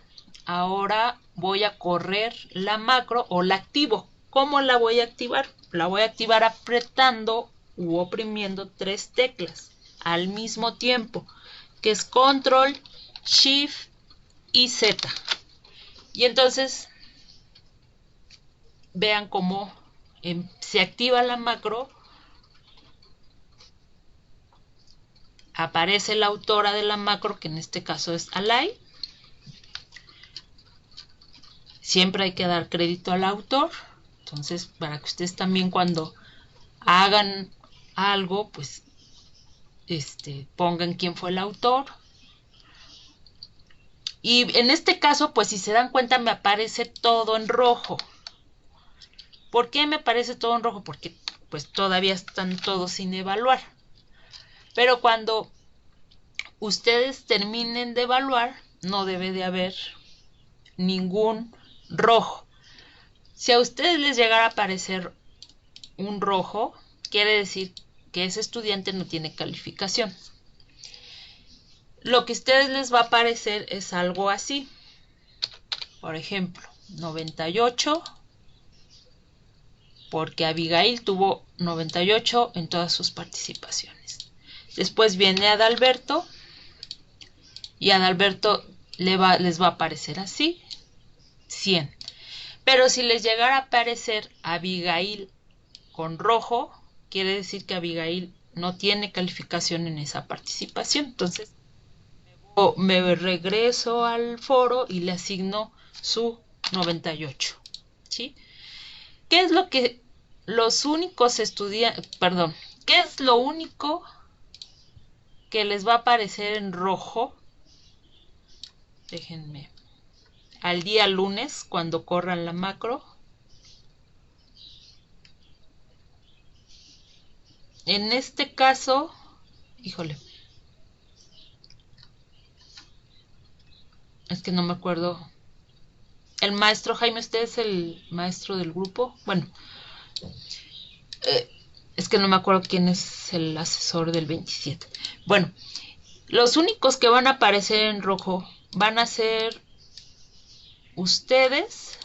Ahora voy a correr la macro o la activo. ¿Cómo la voy a activar? La voy a activar apretando u oprimiendo 3 teclas al mismo tiempo, que es Control, Shift y Z. Y entonces vean cómo se activa la macro, aparece la autora de la macro, que en este caso es Alay. Siempre hay que dar crédito al autor. Entonces, para que ustedes también cuando hagan algo, pues pongan quién fue el autor. Y en este caso, pues si se dan cuenta, me aparece todo en rojo. ¿Por qué me aparece todo en rojo? Porque pues todavía están todos sin evaluar. Pero cuando ustedes terminen de evaluar, no debe de haber ningún rojo. Si a ustedes les llegara a aparecer un rojo, quiere decir que ese estudiante no tiene calificación. Lo que a ustedes les va a aparecer es algo así. Por ejemplo, 98, porque Abigail tuvo 98 en todas sus participaciones. Después viene Adalberto, y Adalberto les va a aparecer así, 100. Pero si les llegara a aparecer Abigail con rojo, quiere decir que Abigail no tiene calificación en esa participación. Entonces, me regreso al foro y le asigno su 98. ¿Sí? ¿Qué es lo que los únicos estudiantes, perdón, qué es lo único que les va a aparecer en rojo? Déjenme. Al día lunes, cuando corran la macro. En este caso, híjole, es que no me acuerdo. El maestro Jaime, ¿usted es el maestro del grupo? Bueno, es que no me acuerdo quién es el asesor del 27. Bueno, los únicos que van a aparecer en rojo van a ser ustedes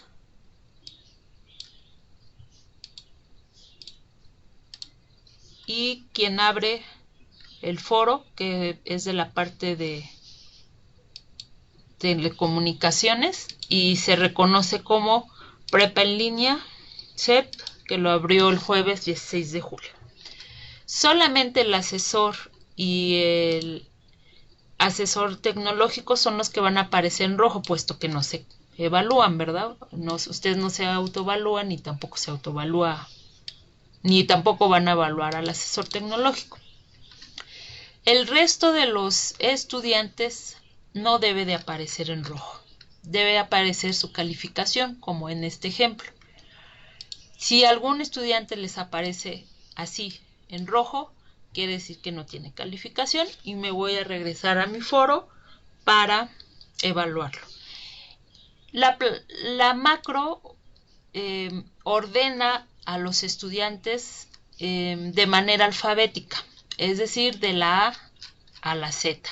y quien abre el foro, que es de la parte de telecomunicaciones y se reconoce como Prepa en línea CEP, que lo abrió el jueves 16 de julio. Solamente el asesor y el asesor tecnológico son los que van a aparecer en rojo, puesto que no se evalúan, ¿verdad? No, ustedes no se autoevalúan ni tampoco se autoevalúa, ni tampoco van a evaluar al asesor tecnológico. El resto de los estudiantes no debe de aparecer en rojo. Debe aparecer su calificación, como en este ejemplo. Si algún estudiante les aparece así en rojo, quiere decir que no tiene calificación y me voy a regresar a mi foro para evaluarlo. La macro ordena a los estudiantes de manera alfabética, es decir, de la A a la Z.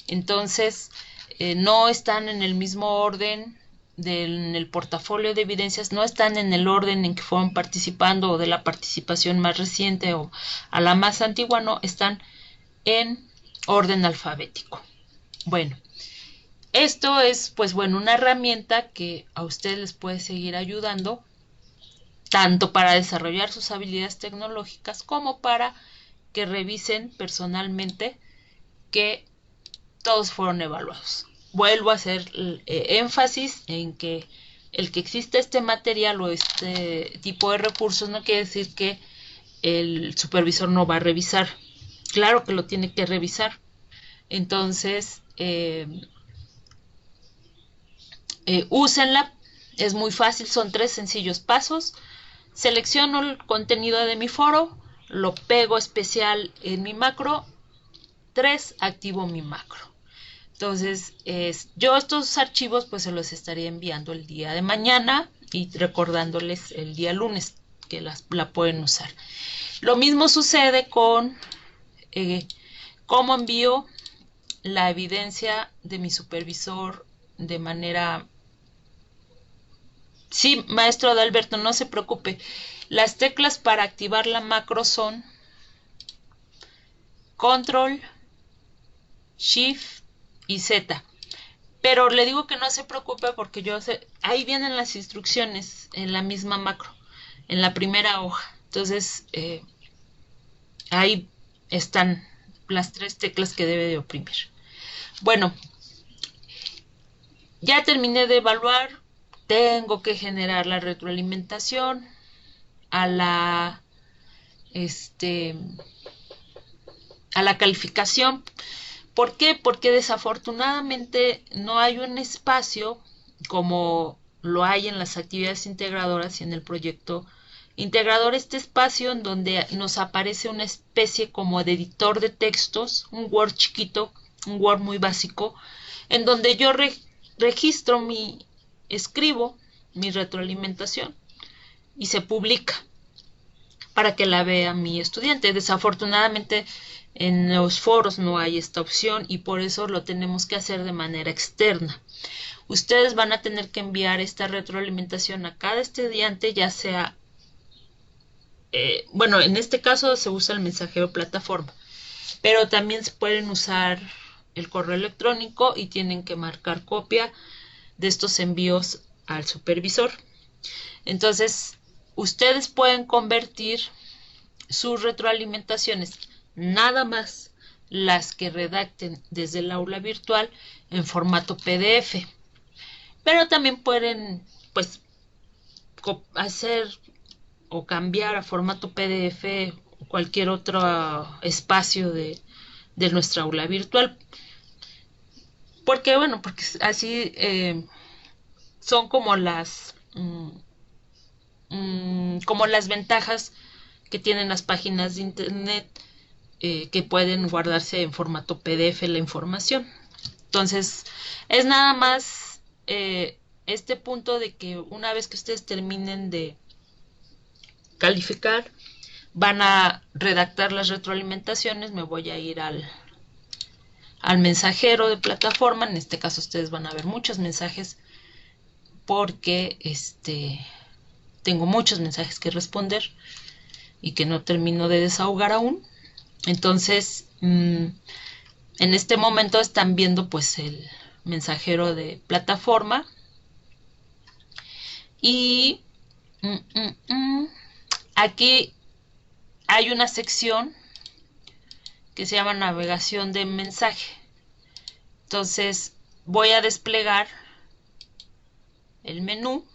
Entonces, no están en el mismo orden en el portafolio de evidencias, no están en el orden en que fueron participando o de la participación más reciente o a la más antigua, no, están en orden alfabético. Bueno, esto es, pues bueno, una herramienta que a ustedes les puede seguir ayudando tanto para desarrollar sus habilidades tecnológicas como para que revisen personalmente que todos fueron evaluados. Vuelvo a hacer énfasis en que el que exista este material o este tipo de recursos no quiere decir que el supervisor no va a revisar. Claro que lo tiene que revisar. Entonces, úsenla. Es muy fácil, son 3 sencillos pasos. Selecciono el contenido de mi foro, lo pego especial en mi macro. 3, activo mi macro. Entonces, yo estos archivos pues se los estaría enviando el día de mañana y recordándoles el día lunes que la pueden usar. Lo mismo sucede con cómo envío la evidencia de mi supervisor de manera... Sí, maestro Adalberto, no se preocupe. Las teclas para activar la macro son Control, Shift y Z. Pero le digo que no se preocupe porque ahí vienen las instrucciones en la misma macro, en la primera hoja. Entonces, ahí están las 3 teclas que debe de oprimir. Bueno, ya terminé de evaluar. Tengo que generar la retroalimentación a la calificación. ¿Por qué? Porque desafortunadamente no hay un espacio como lo hay en las actividades integradoras y en el proyecto integrador, este espacio en donde nos aparece una especie como de editor de textos, un Word chiquito, un Word muy básico, en donde yo registro escribo mi retroalimentación y se publica para que la vea mi estudiante. Desafortunadamente en los foros no hay esta opción y por eso lo tenemos que hacer de manera externa. Ustedes van a tener que enviar esta retroalimentación a cada estudiante, ya sea, bueno, en este caso se usa el mensajero plataforma, pero también se pueden usar el correo electrónico y tienen que marcar copia de estos envíos al supervisor. Entonces, ustedes pueden convertir sus retroalimentaciones, nada más las que redacten desde el aula virtual, en formato PDF. Pero también pueden, pues, hacer o cambiar a formato PDF o cualquier otro espacio de nuestra aula virtual. Porque, bueno, porque así son como las ventajas que tienen las páginas de internet, que pueden guardarse en formato PDF la información. Entonces, es nada más este punto de que una vez que ustedes terminen de calificar, van a redactar las retroalimentaciones. Me voy a ir al mensajero de plataforma. En este caso ustedes van a ver muchos mensajes porque tengo muchos mensajes que responder y que no termino de desahogar aún. Entonces, en este momento están viendo pues el mensajero de plataforma y aquí hay una sección que se llama navegación de mensaje. Entonces voy a desplegar el menú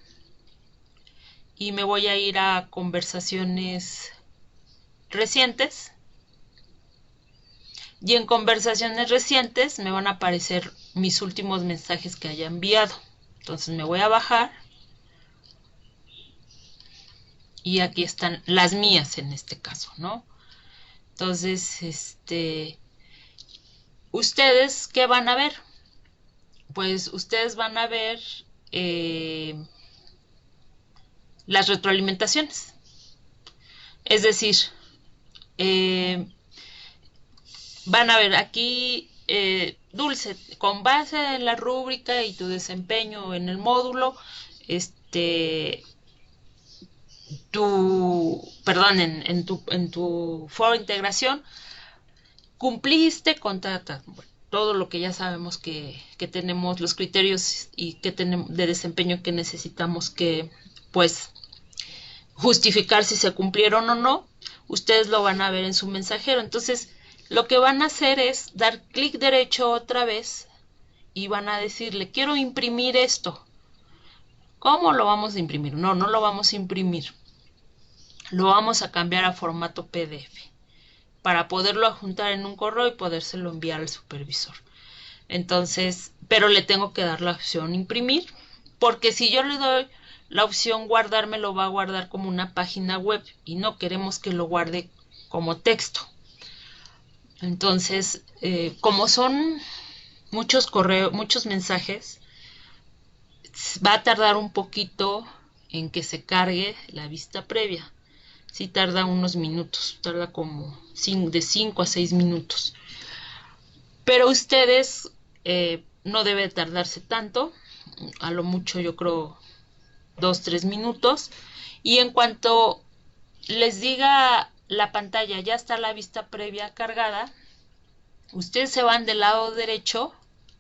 y me voy a ir a conversaciones recientes, y en conversaciones recientes me van a aparecer mis últimos mensajes que haya enviado. Entonces me voy a bajar y aquí están las mías en este caso, ¿no? Entonces, ¿ustedes qué van a ver? Pues ustedes van a ver las retroalimentaciones. Es decir, van a ver aquí, Dulce, con base en la rúbrica y tu desempeño en el módulo, en tu foro de integración, cumpliste con todo lo que ya sabemos que tenemos, los criterios y que tenemos de desempeño que necesitamos que, pues, justificar si se cumplieron o no. Ustedes lo van a ver en su mensajero. Entonces, lo que van a hacer es dar clic derecho otra vez y van a decirle, quiero imprimir esto. ¿Cómo lo vamos a imprimir? No lo vamos a imprimir. Lo vamos a cambiar a formato PDF para poderlo adjuntar en un correo y podérselo enviar al supervisor. Entonces, pero le tengo que dar la opción imprimir, porque si yo le doy la opción guardar, me lo va a guardar como una página web y no queremos que lo guarde como texto. Entonces, como son muchos correos, muchos mensajes, va a tardar un poquito en que se cargue la vista previa. Sí tarda unos minutos, tarda como de 5 a 6 minutos. Pero ustedes no debe tardarse tanto, a lo mucho yo creo 2-3 minutos. Y en cuanto les diga la pantalla, ya está la vista previa cargada, ustedes se van del lado derecho.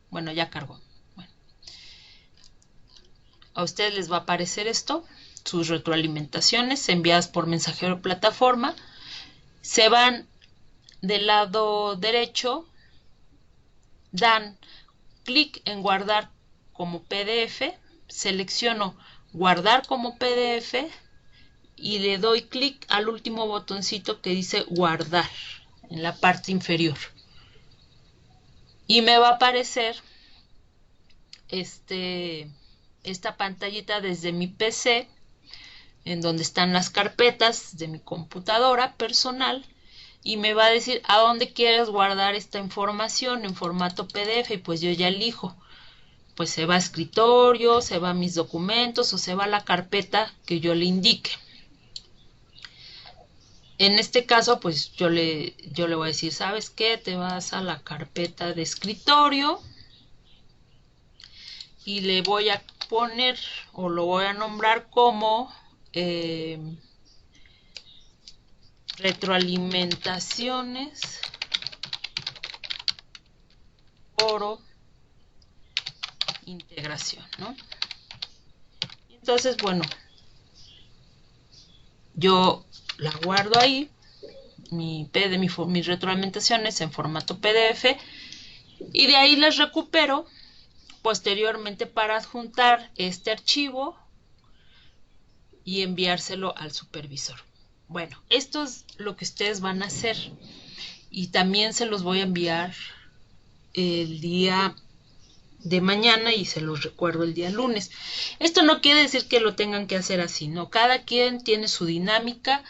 Bueno, ya cargó. Bueno, a ustedes les va a aparecer esto, sus retroalimentaciones enviadas por mensajero plataforma. Se van del lado derecho, dan clic en guardar como PDF, selecciono guardar como PDF y le doy clic al último botoncito que dice guardar en la parte inferior. Y me va a aparecer esta pantallita desde mi PC, en donde están las carpetas de mi computadora personal, y me va a decir a dónde quieres guardar esta información en formato PDF, y pues yo ya elijo, pues se va a escritorio, se va a mis documentos o se va a la carpeta que yo le indique. En este caso, pues yo le voy a decir, ¿sabes qué? Te vas a la carpeta de escritorio y le voy a poner o lo voy a nombrar como retroalimentaciones, foro, integración, ¿no? Entonces, bueno, yo la guardo ahí, mis retroalimentaciones en formato PDF, y de ahí las recupero posteriormente para adjuntar este archivo y enviárselo al supervisor. Bueno, esto es lo que ustedes van a hacer, y también se los voy a enviar el día de mañana y se los recuerdo el día lunes. Esto no quiere decir que lo tengan que hacer así, no. Cada quien tiene su dinámica,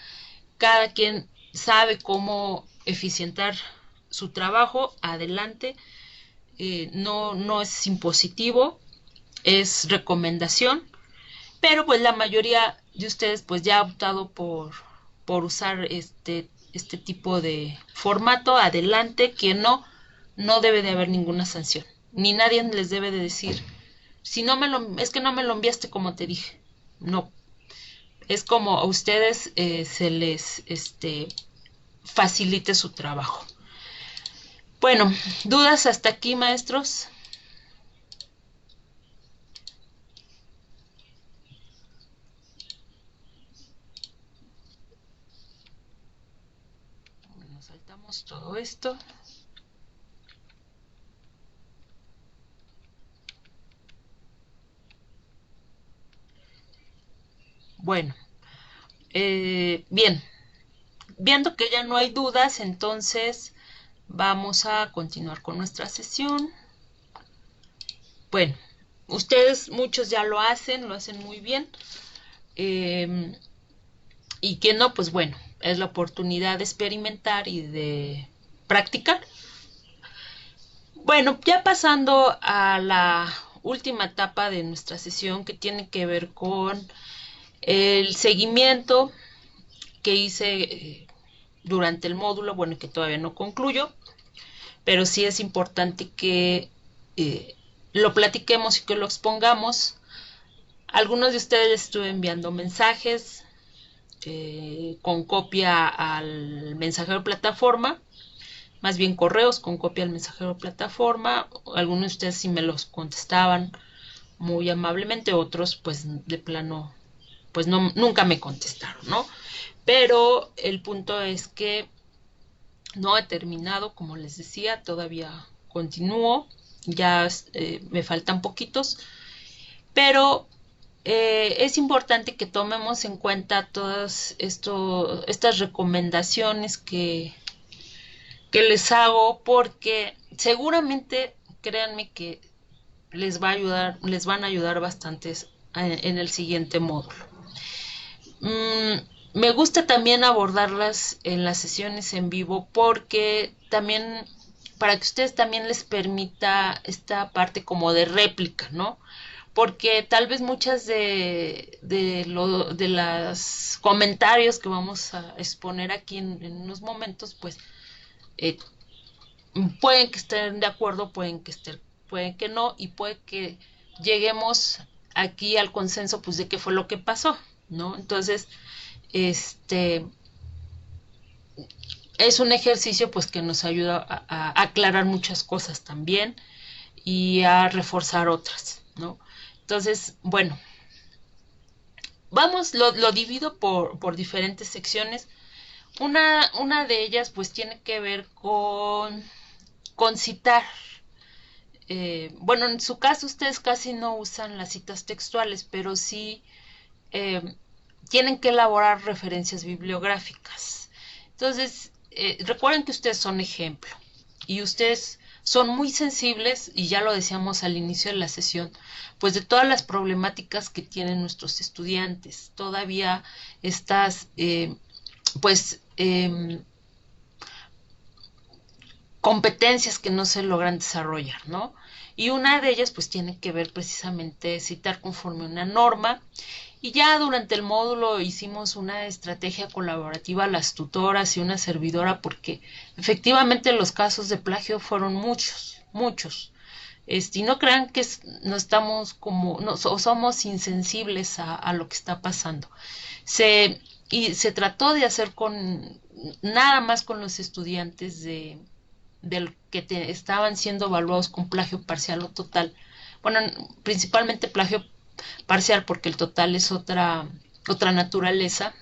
cada quien sabe cómo eficientar su trabajo. Adelante, no es impositivo, es recomendación, pero pues la mayoría de ustedes pues ya ha optado por usar este tipo de formato. Adelante, quien no debe de haber ninguna sanción, ni nadie les debe de decir, si no es que no me lo enviaste como te dije. No, es como a ustedes se les facilite su trabajo. Bueno, ¿dudas hasta aquí, maestros? Nos saltamos todo esto. Bueno, bien, viendo que ya no hay dudas, entonces vamos a continuar con nuestra sesión. Bueno, ustedes muchos ya lo hacen muy bien. Y que no, pues bueno, es la oportunidad de experimentar y de practicar. Bueno, ya pasando a la última etapa de nuestra sesión, que tiene que ver con el seguimiento que hice durante el módulo, bueno, que todavía no concluyo, pero sí es importante que lo platiquemos y que lo expongamos. Algunos de ustedes les estuve enviando mensajes con copia al mensajero plataforma, más bien correos con copia al mensajero plataforma. Algunos de ustedes sí me los contestaban muy amablemente, otros pues de plano pues nunca me contestaron, ¿no? Pero el punto es que no he terminado, como les decía, todavía continúo, ya me faltan poquitos, pero es importante que tomemos en cuenta todas estas recomendaciones que les hago, porque seguramente, créanme que les van a ayudar bastantes en el siguiente módulo. Me gusta también abordarlas en las sesiones en vivo, porque también para que ustedes también les permita esta parte como de réplica, ¿no? Porque tal vez muchas de los comentarios que vamos a exponer aquí en unos momentos, pues pueden que estén de acuerdo, pueden que no, y puede que lleguemos aquí al consenso pues de qué fue lo que pasó, ¿no? Entonces, es un ejercicio pues que nos ayuda a aclarar muchas cosas también y a reforzar otras, ¿no? Entonces, bueno, vamos, lo divido por diferentes secciones. Una de ellas pues tiene que ver con citar. Bueno, en su caso ustedes casi no usan las citas textuales, pero sí tienen que elaborar referencias bibliográficas. Entonces, recuerden que ustedes son ejemplo y ustedes son muy sensibles, y ya lo decíamos al inicio de la sesión, pues de todas las problemáticas que tienen nuestros estudiantes. Todavía estas, competencias que no se logran desarrollar, ¿no? Y una de ellas pues tiene que ver precisamente citar conforme una norma, Y ya durante el módulo hicimos una estrategia colaborativa, las tutoras y una servidora, porque efectivamente los casos de plagio fueron muchos, muchos. Y no crean que no estamos como, no, o somos insensibles a lo que está pasando. Y se trató de hacer nada más con los estudiantes del que estaban siendo evaluados con plagio parcial o total. Bueno, principalmente plagio parcial, porque el total es otra naturaleza.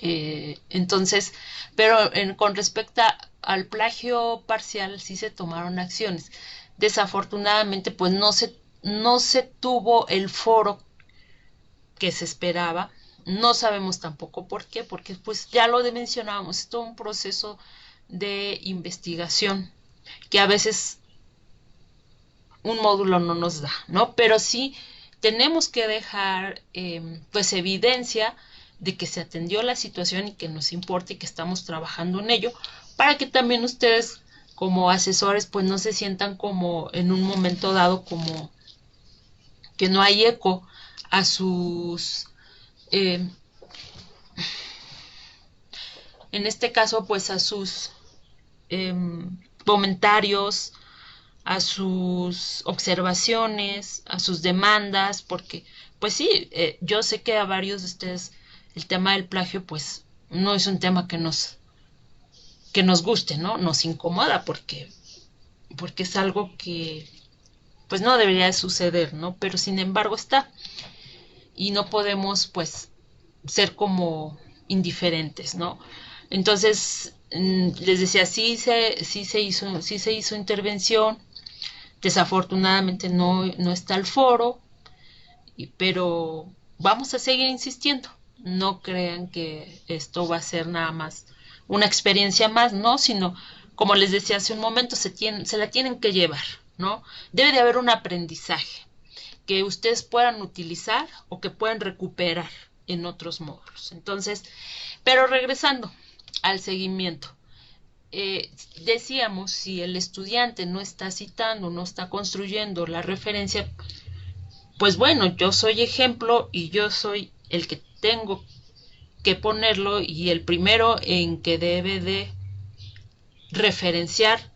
Entonces, pero con respecto al plagio parcial sí se tomaron acciones. Desafortunadamente, pues no se tuvo el foro que se esperaba. No sabemos tampoco por qué, porque pues ya lo mencionábamos, es todo un proceso de investigación que a veces un módulo no nos da, ¿no? Pero sí tenemos que dejar pues evidencia de que se atendió la situación y que nos importa y que estamos trabajando en ello, para que también ustedes como asesores pues no se sientan como en un momento dado como que no hay eco a sus en este caso pues a sus comentarios, a sus observaciones, a sus demandas, porque pues sí, yo sé que a varios de ustedes el tema del plagio pues no es un tema que nos guste, ¿no? Nos incomoda porque es algo que pues no debería de suceder, ¿no? Pero sin embargo está, y no podemos pues ser como indiferentes, ¿no? Entonces les decía, sí se hizo intervención. Desafortunadamente no está el foro, pero vamos a seguir insistiendo. No crean que esto va a ser nada más una experiencia más, ¿no? Sino, como les decía hace un momento, se la tienen que llevar, ¿no? Debe de haber un aprendizaje que ustedes puedan utilizar o que puedan recuperar en otros módulos. Entonces, pero regresando al seguimiento. Decíamos, si el estudiante no está citando, no está construyendo la referencia, pues bueno, yo soy ejemplo y yo soy el que tengo que ponerlo y el primero en que debe de referenciar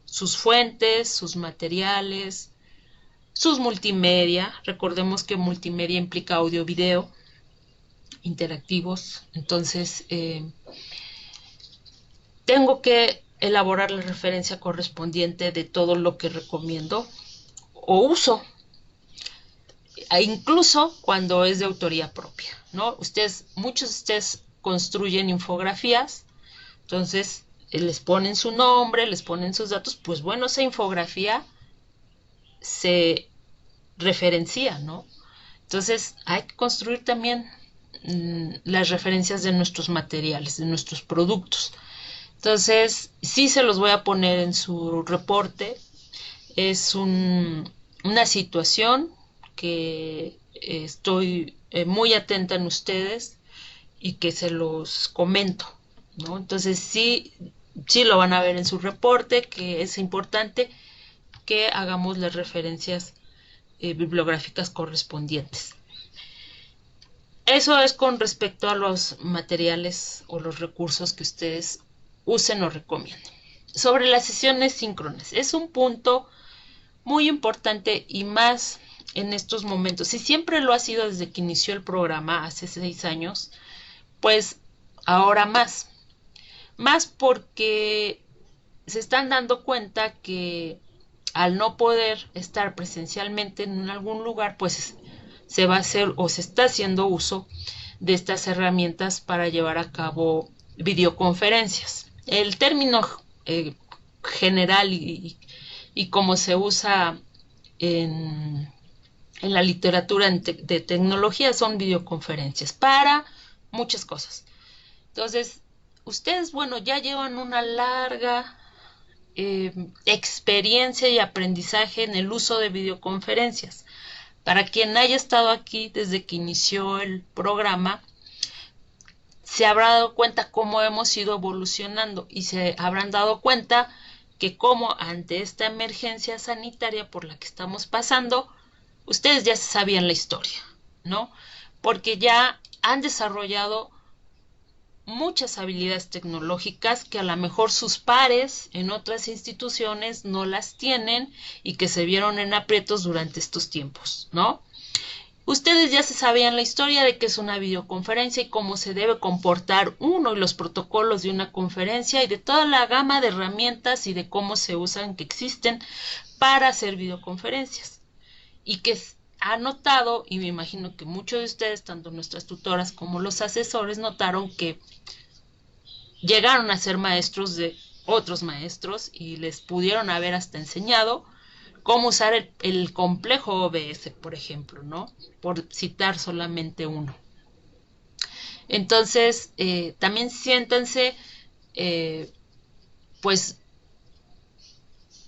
sus fuentes, sus materiales, sus multimedia. Recordemos que multimedia implica audio, video, interactivos. Entonces, tengo que elaborar la referencia correspondiente de todo lo que recomiendo o uso, incluso cuando es de autoría propia, ¿no? Muchos de ustedes construyen infografías, entonces les ponen su nombre, les ponen sus datos, pues bueno, esa infografía se referencia, ¿no? Entonces hay que construir también las referencias de nuestros materiales, de nuestros productos. Entonces, sí se los voy a poner en su reporte. Es una situación que estoy muy atenta en ustedes y que se los comento, ¿no? Entonces, sí lo van a ver en su reporte, que es importante que hagamos las referencias bibliográficas correspondientes. Eso es con respecto a los materiales o los recursos que ustedes usen o recomienden. Sobre las sesiones síncronas, es un punto muy importante y más en estos momentos. Y siempre lo ha sido desde que inició el programa hace 6 años, pues ahora más. Más porque se están dando cuenta que al no poder estar presencialmente en algún lugar, pues se va a hacer o se está haciendo uso de estas herramientas para llevar a cabo videoconferencias. El término general y como se usa en la literatura de tecnología son videoconferencias para muchas cosas. Entonces, ustedes, bueno, ya llevan una larga experiencia y aprendizaje en el uso de videoconferencias. Para quien haya estado aquí desde que inició el programa, se habrá dado cuenta cómo hemos ido evolucionando y se habrán dado cuenta que como ante esta emergencia sanitaria por la que estamos pasando, ustedes ya sabían la historia, ¿no? Porque ya han desarrollado muchas habilidades tecnológicas que a lo mejor sus pares en otras instituciones no las tienen y que se vieron en aprietos durante estos tiempos, ¿no? Ustedes ya se sabían la historia de qué es una videoconferencia y cómo se debe comportar uno y los protocolos de una conferencia y de toda la gama de herramientas y de cómo se usan que existen para hacer videoconferencias. Y que ha notado, y me imagino que muchos de ustedes, tanto nuestras tutoras como los asesores, notaron que llegaron a ser maestros de otros maestros y les pudieron haber hasta enseñado cómo usar el complejo OBS, por ejemplo, ¿no? Por citar solamente uno. Entonces, también siéntanse, pues,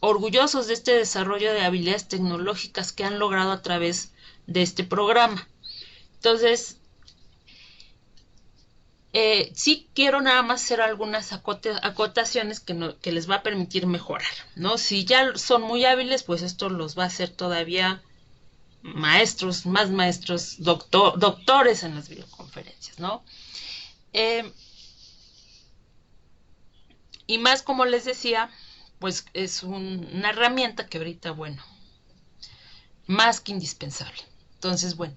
orgullosos de este desarrollo de habilidades tecnológicas que han logrado a través de este programa. Entonces, sí quiero nada más hacer algunas acotaciones que les va a permitir mejorar, ¿no? Si ya son muy hábiles, pues esto los va a hacer todavía maestros, más maestros, doctores en las videoconferencias, ¿no? Y más, como les decía, pues es una herramienta que ahorita, bueno, más que indispensable. Entonces, bueno,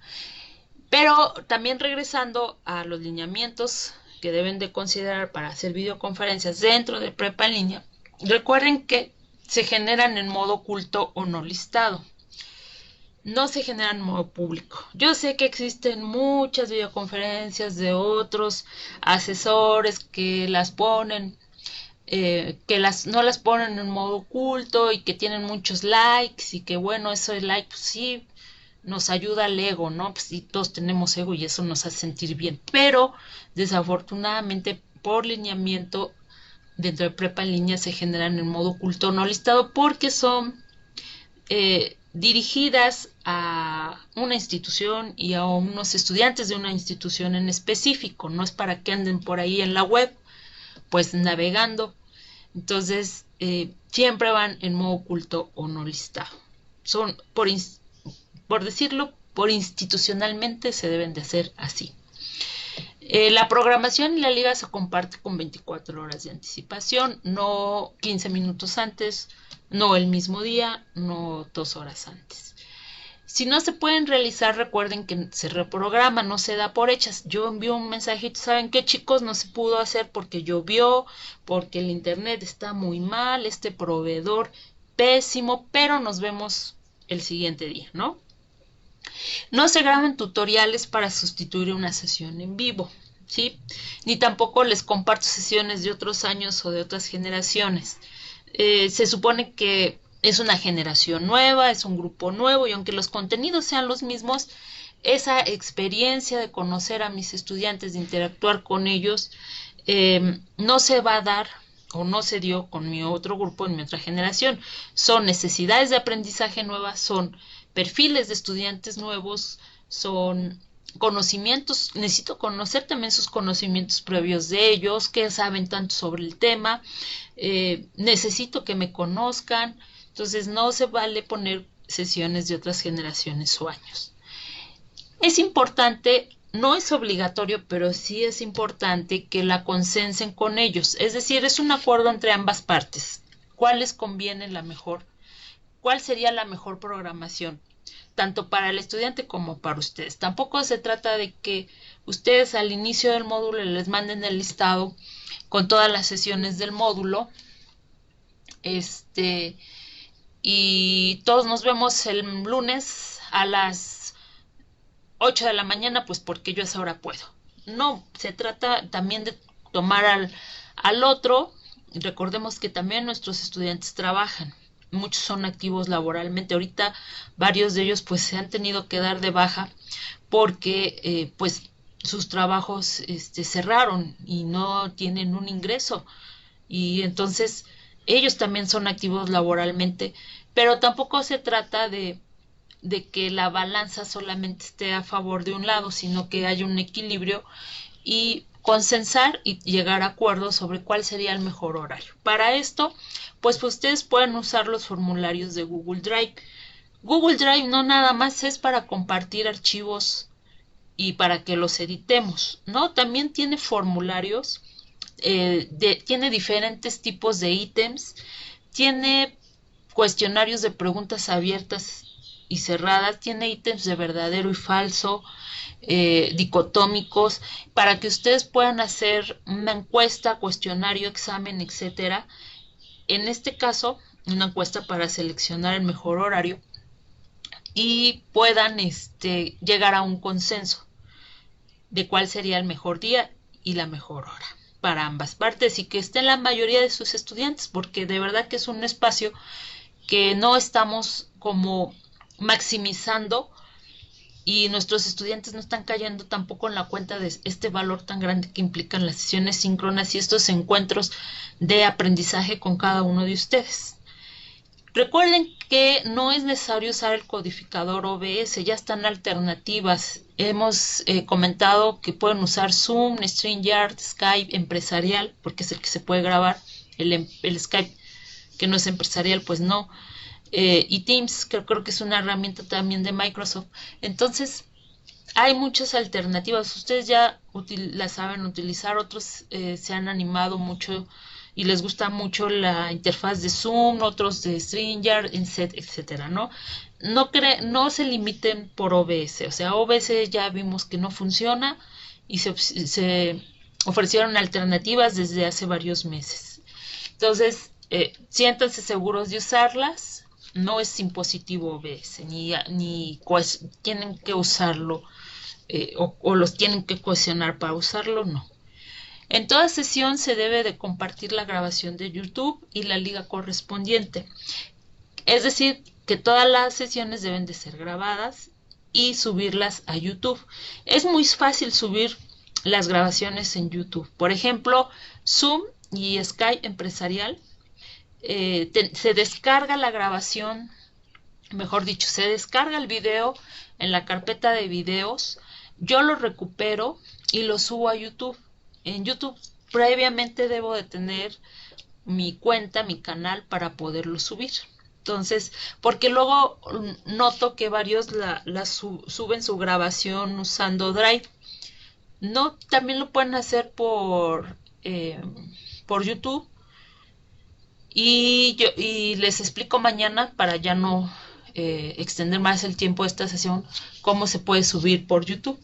pero también regresando a los lineamientos que deben de considerar para hacer videoconferencias dentro de Prepa en Línea, recuerden que se generan en modo oculto o no listado. No se generan en modo público. Yo sé que existen muchas videoconferencias de otros asesores que las ponen, no las ponen en modo oculto y que tienen muchos likes y que bueno, eso de like, pues sí, nos ayuda al ego, ¿no? Pues sí, todos tenemos ego y eso nos hace sentir bien, pero desafortunadamente por lineamiento dentro de Prepa en Línea se generan en modo oculto no listado porque son dirigidas a una institución y a unos estudiantes de una institución en específico, no es para que anden por ahí en la web, pues navegando. Entonces, siempre van en modo oculto o no listado. Son, por decirlo, por institucionalmente se deben de hacer así. La programación y la liga se comparte con 24 horas de anticipación, no 15 minutos antes, no el mismo día, no 2 horas antes. Si no se pueden realizar, recuerden que se reprograma, no se da por hechas. Yo envío un mensajito, ¿saben qué, chicos? No se pudo hacer porque llovió, porque el internet está muy mal, este proveedor pésimo, pero nos vemos el siguiente día, ¿no? No se graban tutoriales para sustituir una sesión en vivo, ¿sí? Ni tampoco les comparto sesiones de otros años o de otras generaciones. Se supone que es una generación nueva, es un grupo nuevo y aunque los contenidos sean los mismos, esa experiencia de conocer a mis estudiantes, de interactuar con ellos, no se va a dar o no se dio con mi otro grupo en mi otra generación. Son necesidades de aprendizaje nuevas, son perfiles de estudiantes nuevos, son conocimientos, necesito conocer también sus conocimientos previos de ellos, qué saben tanto sobre el tema, necesito que me conozcan, entonces no se vale poner sesiones de otras generaciones o años. Es importante, no es obligatorio, pero sí es importante que la consensen con ellos, es decir, es un acuerdo entre ambas partes, cuál les conviene la mejor, cuál sería la mejor programación, tanto para el estudiante como para ustedes. Tampoco se trata de que ustedes al inicio del módulo les manden el listado con todas las sesiones del módulo, y todos nos vemos el lunes a las 8 de la mañana, pues porque yo a esa hora puedo. No, se trata también de tomar al otro. Recordemos que también nuestros estudiantes trabajan. Muchos son activos laboralmente. Ahorita varios de ellos pues se han tenido que dar de baja porque pues sus trabajos cerraron y no tienen un ingreso. Y entonces ellos también son activos laboralmente, pero tampoco se trata de que la balanza solamente esté a favor de un lado, sino que haya un equilibrio y consensar y llegar a acuerdos sobre cuál sería el mejor horario. Para esto, pues ustedes pueden usar los formularios de Google Drive. Google Drive no nada más es para compartir archivos y para que los editemos, ¿no? También tiene formularios, tiene diferentes tipos de ítems, tiene cuestionarios de preguntas abiertas y cerradas, tiene ítems de verdadero y falso, dicotómicos, para que ustedes puedan hacer una encuesta, cuestionario, examen, etcétera. En este caso, una encuesta para seleccionar el mejor horario y puedan llegar a un consenso de cuál sería el mejor día y la mejor hora para ambas partes y que estén la mayoría de sus estudiantes, porque de verdad que es un espacio que no estamos como maximizando y nuestros estudiantes no están cayendo tampoco en la cuenta de este valor tan grande que implican las sesiones síncronas y estos encuentros de aprendizaje con cada uno de ustedes. Recuerden que no es necesario usar el codificador OBS, ya están alternativas. Hemos comentado que pueden usar Zoom, StreamYard, Skype empresarial, porque es el que se puede grabar, el Skype que no es empresarial, pues no. Y Teams, que creo que es una herramienta también de Microsoft. Entonces, hay muchas alternativas. Ustedes ya las saben utilizar, otros se han animado mucho y les gusta mucho la interfaz de Zoom, otros de StreamYard, etcétera, ¿no? No se limiten por OBS, o sea, OBS ya vimos que no funciona y se ofrecieron alternativas desde hace varios meses. Entonces, siéntanse seguros de usarlas, no es impositivo OBS, ni tienen que usarlo o los tienen que cuestionar para usarlo, no. En toda sesión se debe de compartir la grabación de YouTube y la liga correspondiente. Es decir, que todas las sesiones deben de ser grabadas y subirlas a YouTube. Es muy fácil subir las grabaciones en YouTube. Por ejemplo, Zoom y Skype empresarial, se descarga la grabación, mejor dicho, se descarga el video en la carpeta de videos, yo lo recupero y lo subo a YouTube. En YouTube previamente debo de tener mi cuenta, mi canal para poderlo subir. Entonces, porque luego noto que varios suben su grabación usando Drive. No, también lo pueden hacer por YouTube. Y les explico mañana para ya no extender más el tiempo de esta sesión cómo se puede subir por YouTube.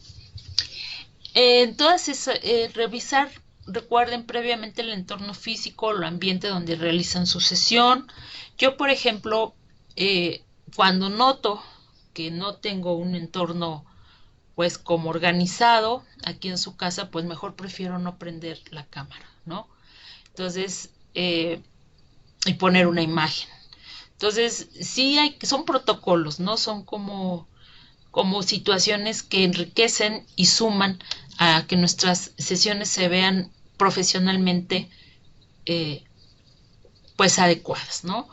Entonces, revisar, recuerden previamente el entorno físico, el ambiente donde realizan su sesión. Yo, por ejemplo, cuando noto que no tengo un entorno pues como organizado aquí en su casa, pues mejor prefiero no prender la cámara, ¿no? Entonces, y poner una imagen. Entonces, sí son protocolos, ¿no? Son como situaciones que enriquecen y suman a que nuestras sesiones se vean profesionalmente pues adecuadas, ¿no?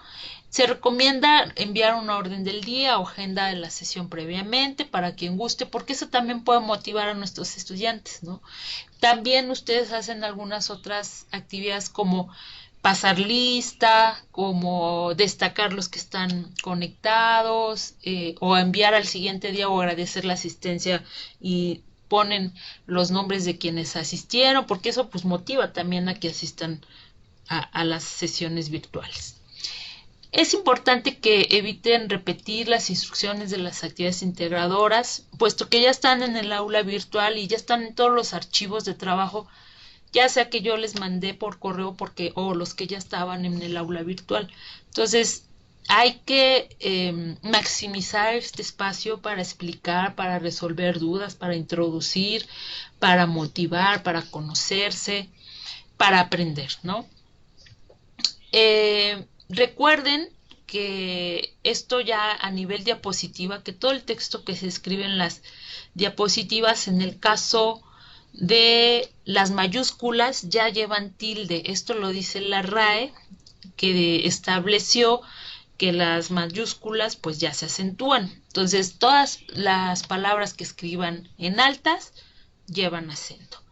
Se recomienda enviar una orden del día o agenda de la sesión previamente para quien guste, porque eso también puede motivar a nuestros estudiantes, ¿no? También ustedes hacen algunas otras actividades como pasar lista, como destacar los que están conectados, o enviar al siguiente día o agradecer la asistencia y ponen los nombres de quienes asistieron, porque eso pues motiva también a que asistan a las sesiones virtuales. Es importante que eviten repetir las instrucciones de las actividades integradoras, puesto que ya están en el aula virtual y ya están en todos los archivos de trabajo, ya sea que yo les mandé por correo o los que ya estaban en el aula virtual. Entonces, hay que maximizar este espacio para explicar, para resolver dudas, para introducir, para motivar, para conocerse, para aprender, ¿no? Recuerden que esto ya a nivel diapositiva, que todo el texto que se escribe en las diapositivas, en el caso de las mayúsculas, ya llevan tilde. Esto lo dice la RAE, que estableció que las mayúsculas pues ya se acentúan. Entonces, todas las palabras que escriban en altas llevan acento.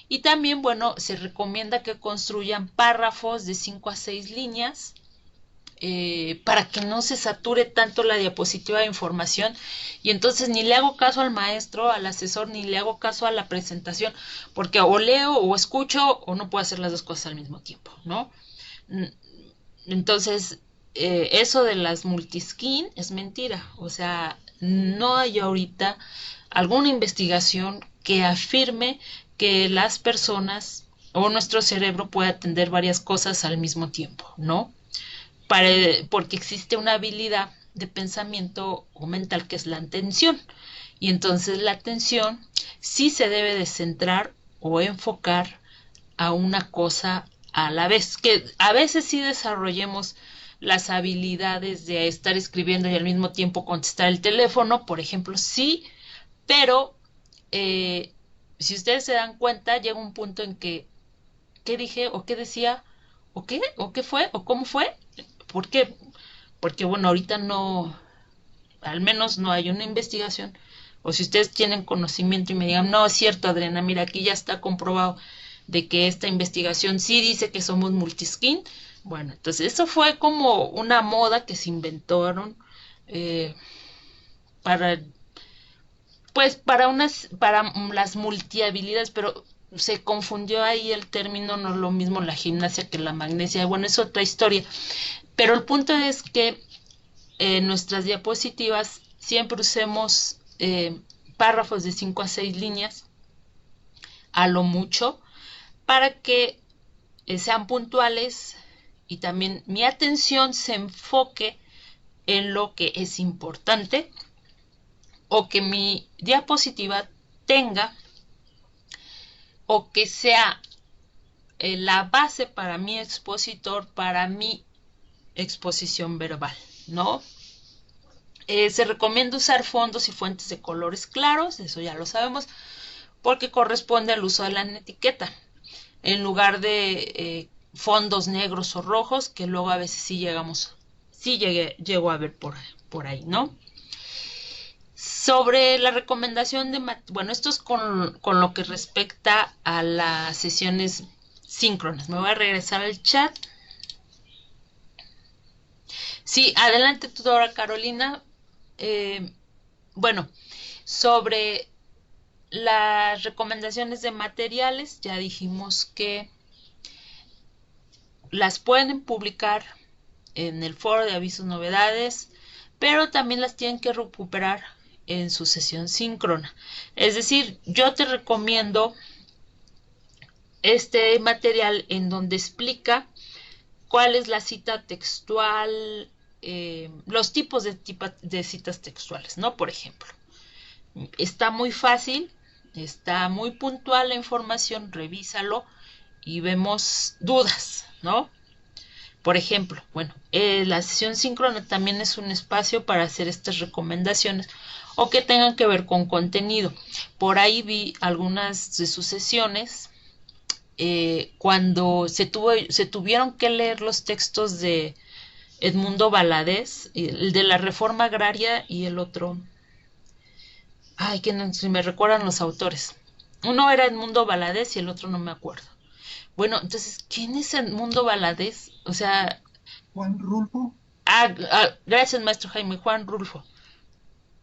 Y también, bueno, se recomienda que construyan párrafos de 5 a 6 líneas para que no se sature tanto la diapositiva de información, y entonces ni le hago caso al maestro, al asesor, ni le hago caso a la presentación, porque o leo o escucho o no puedo hacer las dos cosas al mismo tiempo, ¿no? Entonces, eso de las multiskin es mentira. O sea, no hay ahorita alguna investigación que afirme que las personas o nuestro cerebro puede atender varias cosas al mismo tiempo, ¿no? Porque existe una habilidad de pensamiento o mental que es la atención. Y entonces la atención sí se debe de centrar o enfocar a una cosa a la vez. Que a veces sí desarrollemos las habilidades de estar escribiendo y al mismo tiempo contestar el teléfono, por ejemplo, sí, pero si ustedes se dan cuenta, llega un punto en que, ¿qué dije? ¿O qué decía? ¿O qué? ¿O qué fue? ¿O cómo fue? ¿Por qué? Porque, bueno, ahorita no, al menos no hay una investigación, o si ustedes tienen conocimiento y me digan, no, es cierto, Adriana, mira, aquí ya está comprobado de que esta investigación sí dice que somos multiskin. Bueno, entonces eso fue como una moda que se inventaron para, pues, para las multihabilidades, pero se confundió ahí el término, no es lo mismo la gimnasia que la magnesia, bueno, es otra historia. Pero el punto es que en nuestras diapositivas siempre usemos párrafos de 5 a 6 líneas, a lo mucho, para que sean puntuales y también mi atención se enfoque en lo que es importante, o que mi diapositiva tenga, o que sea la base para mi expositor, para mi exposición verbal, ¿no? Se recomienda usar fondos y fuentes de colores claros, eso ya lo sabemos, porque corresponde al uso de la etiqueta, en lugar de fondos negros o rojos, que luego a veces llego a ver por ahí, ¿no? Sobre la recomendación de, bueno, esto es con lo que respecta a las sesiones síncronas. Me voy a regresar al chat. Sí, adelante, tutora Carolina. Bueno, sobre las recomendaciones de materiales, ya dijimos que las pueden publicar en el foro de avisos novedades, pero también las tienen que recuperar en su sesión síncrona. Es decir, yo te recomiendo este material en donde explica cuál es la cita textual, los tipos de citas textuales, ¿no? Por ejemplo, está muy fácil, está muy puntual la información, revísalo y vemos dudas, ¿no? Por ejemplo, bueno, la sesión síncrona también es un espacio para hacer estas recomendaciones o que tengan que ver con contenido. Por ahí vi algunas de sus sesiones cuando se tuvieron que leer los textos de Edmundo Valadez, el de la reforma agraria y el otro, ay, que no, si me recuerdan los autores. Uno era Edmundo Valadez y el otro no me acuerdo. Bueno, entonces, ¿quién es Edmundo Valadez? O sea... Juan Rulfo. Gracias, maestro Jaime, Juan Rulfo.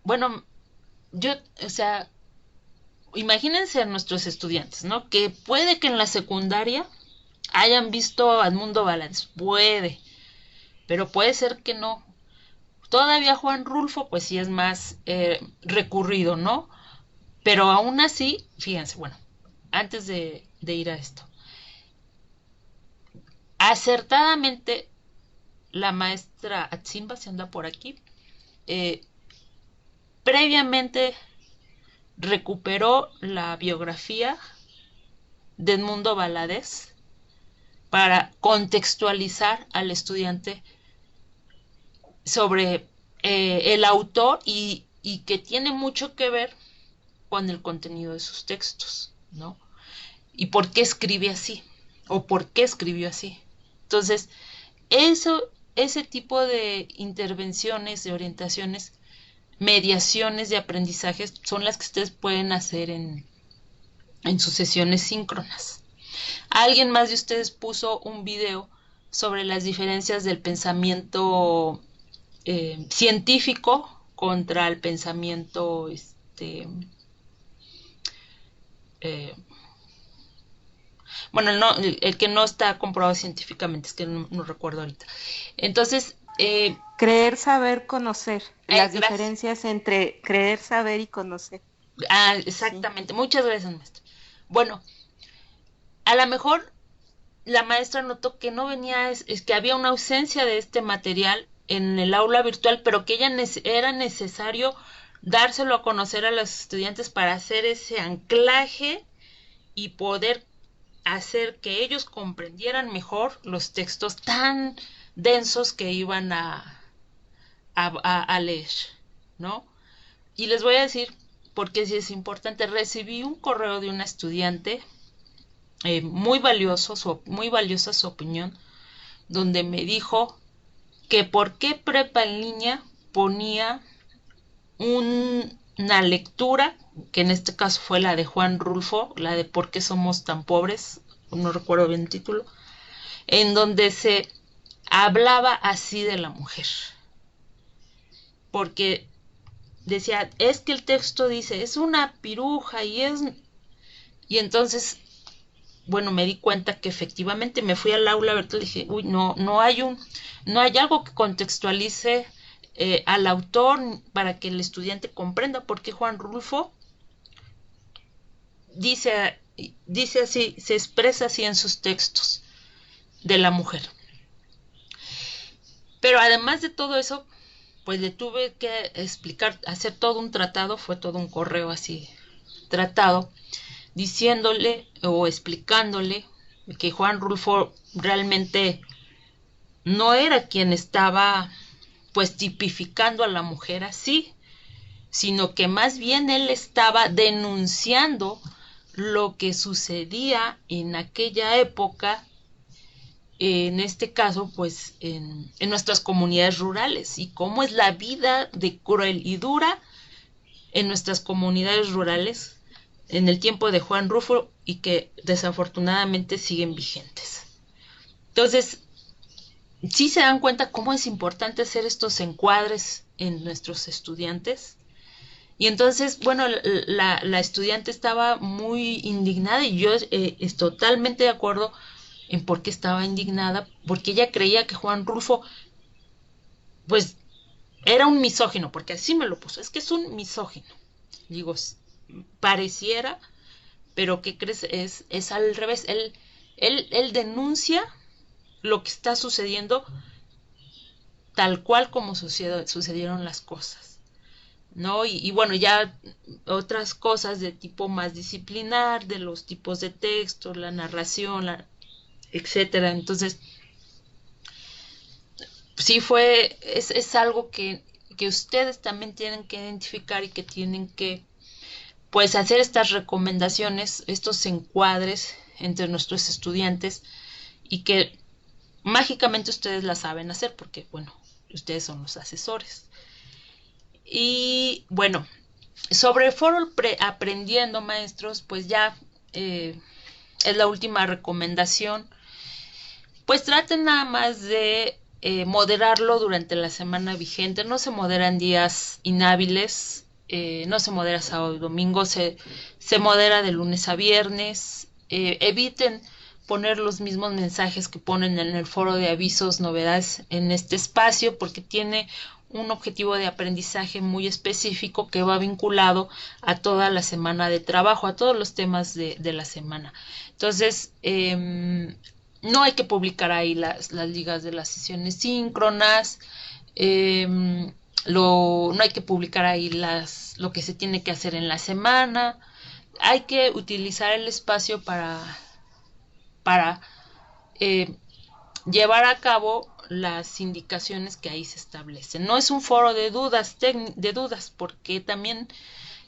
Bueno, o sea, imagínense a nuestros estudiantes, ¿no? Que puede que en la secundaria hayan visto a Edmundo Valadez, puede, pero puede ser que no. Todavía Juan Rulfo, pues sí es más recurrido, ¿no? Pero aún así, fíjense, bueno, antes de ir a esto, acertadamente la maestra Atzimba, se anda por aquí, previamente recuperó la biografía de Edmundo Valadez para contextualizar al estudiante sobre el autor y que tiene mucho que ver con el contenido de sus textos, ¿no? Y por qué escribe así, o por qué escribió así. Entonces, ese tipo de intervenciones, de orientaciones, mediaciones de aprendizajes son las que ustedes pueden hacer en sus sesiones síncronas. Alguien más de ustedes puso un video sobre las diferencias del pensamiento científico contra el pensamiento bueno, el que no está comprobado científicamente, es que no recuerdo ahorita. Entonces, creer, saber, conocer. Las gracias. Diferencias entre creer, saber y conocer. Exactamente. Sí. Muchas gracias, maestra. Bueno, a lo mejor la maestra notó que no venía, es que había una ausencia de este material en el aula virtual, pero que era necesario dárselo a conocer a los estudiantes para hacer ese anclaje y poder hacer que ellos comprendieran mejor los textos tan densos que iban a leer, ¿no? Y les voy a decir, porque sí es importante, recibí un correo de una estudiante muy valiosa su opinión, donde me dijo que por qué prepa en línea ponía una lectura, que en este caso fue la de Juan Rulfo, la de ¿Por qué somos tan pobres? No recuerdo bien el título, en donde se hablaba así de la mujer. Porque decía, es que el texto dice, es una piruja y entonces, bueno, me di cuenta que efectivamente me fui al aula virtual y dije, uy, no hay algo que contextualice al autor para que el estudiante comprenda por qué Juan Rulfo dice así, se expresa así en sus textos de la mujer. Pero además de todo eso, pues le tuve que explicar, hacer todo un tratado, fue todo un correo así tratado, diciéndole o explicándole que Juan Rulfo realmente no era quien estaba pues tipificando a la mujer así, sino que más bien él estaba denunciando lo que sucedía en aquella época, en este caso pues en nuestras comunidades rurales, y cómo es la vida de cruel y dura en nuestras comunidades rurales en el tiempo de Juan Rulfo y que desafortunadamente siguen vigentes. Entonces, sí se dan cuenta cómo es importante hacer estos encuadres en nuestros estudiantes. Y entonces, bueno, la estudiante estaba muy indignada y yo es totalmente de acuerdo en por qué estaba indignada, porque ella creía que Juan Rulfo, pues, era un misógino, porque así me lo puso, es que es un misógino. Digo, pareciera, pero ¿qué crees? Es al revés. Él denuncia lo que está sucediendo tal cual como sucedieron las cosas, ¿no? Y bueno, ya otras cosas de tipo más disciplinar, de los tipos de texto, la narración, etcétera. Entonces, sí es algo que ustedes también tienen que identificar y que tienen que pues hacer estas recomendaciones, estos encuadres entre nuestros estudiantes y que mágicamente ustedes la saben hacer porque, bueno, ustedes son los asesores. Y bueno, sobre el foro Aprendiendo, maestros, pues ya es la última recomendación. Pues traten nada más de moderarlo durante la semana vigente, no se moderan días inhábiles, no se modera sábado y domingo, se modera de lunes a viernes, eviten poner los mismos mensajes que ponen en el foro de avisos, novedades en este espacio, porque tiene un objetivo de aprendizaje muy específico que va vinculado a toda la semana de trabajo, a todos los temas de la semana. Entonces, no hay que publicar ahí las ligas de las sesiones síncronas, no hay que publicar ahí lo que se tiene que hacer en la semana. Hay que utilizar el espacio para llevar a cabo las indicaciones que ahí se establecen. No es un foro de dudas, porque también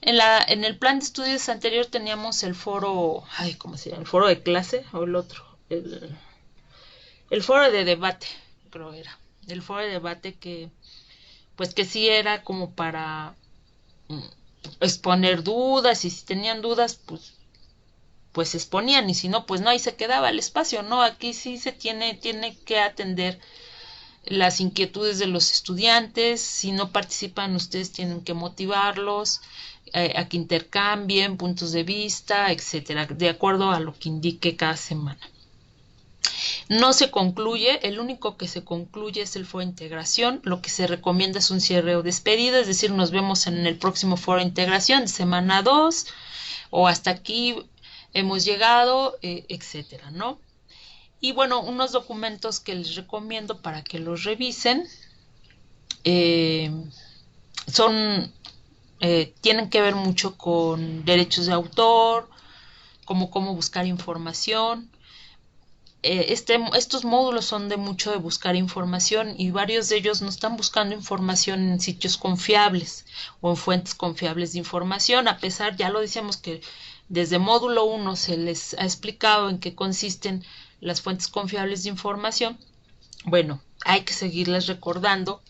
en el plan de estudios anterior teníamos el foro, ¿cómo se llama? El foro de clase o el otro, el foro de debate, creo era. El foro de debate que sí era como para exponer dudas, y si tenían dudas, pues se exponían, y si no, pues no, ahí se quedaba el espacio, ¿no? Aquí sí se tiene que atender las inquietudes de los estudiantes. Si no participan, ustedes tienen que motivarlos a que intercambien puntos de vista, etcétera, de acuerdo a lo que indique cada semana. No se concluye, el único que se concluye es el foro de integración. Lo que se recomienda es un cierre o despedida, es decir, nos vemos en el próximo foro de integración de semana 2, o hasta aquí hemos llegado, etcétera, ¿no? Y bueno, unos documentos que les recomiendo para que los revisen tienen que ver mucho con derechos de autor, como cómo buscar información. Estos módulos son de mucho de buscar información, y varios de ellos no están buscando información en sitios confiables o en fuentes confiables de información, a pesar, ya lo decíamos, que desde módulo 1 se les ha explicado en qué consisten las fuentes confiables de información. Bueno, hay que seguirles recordando,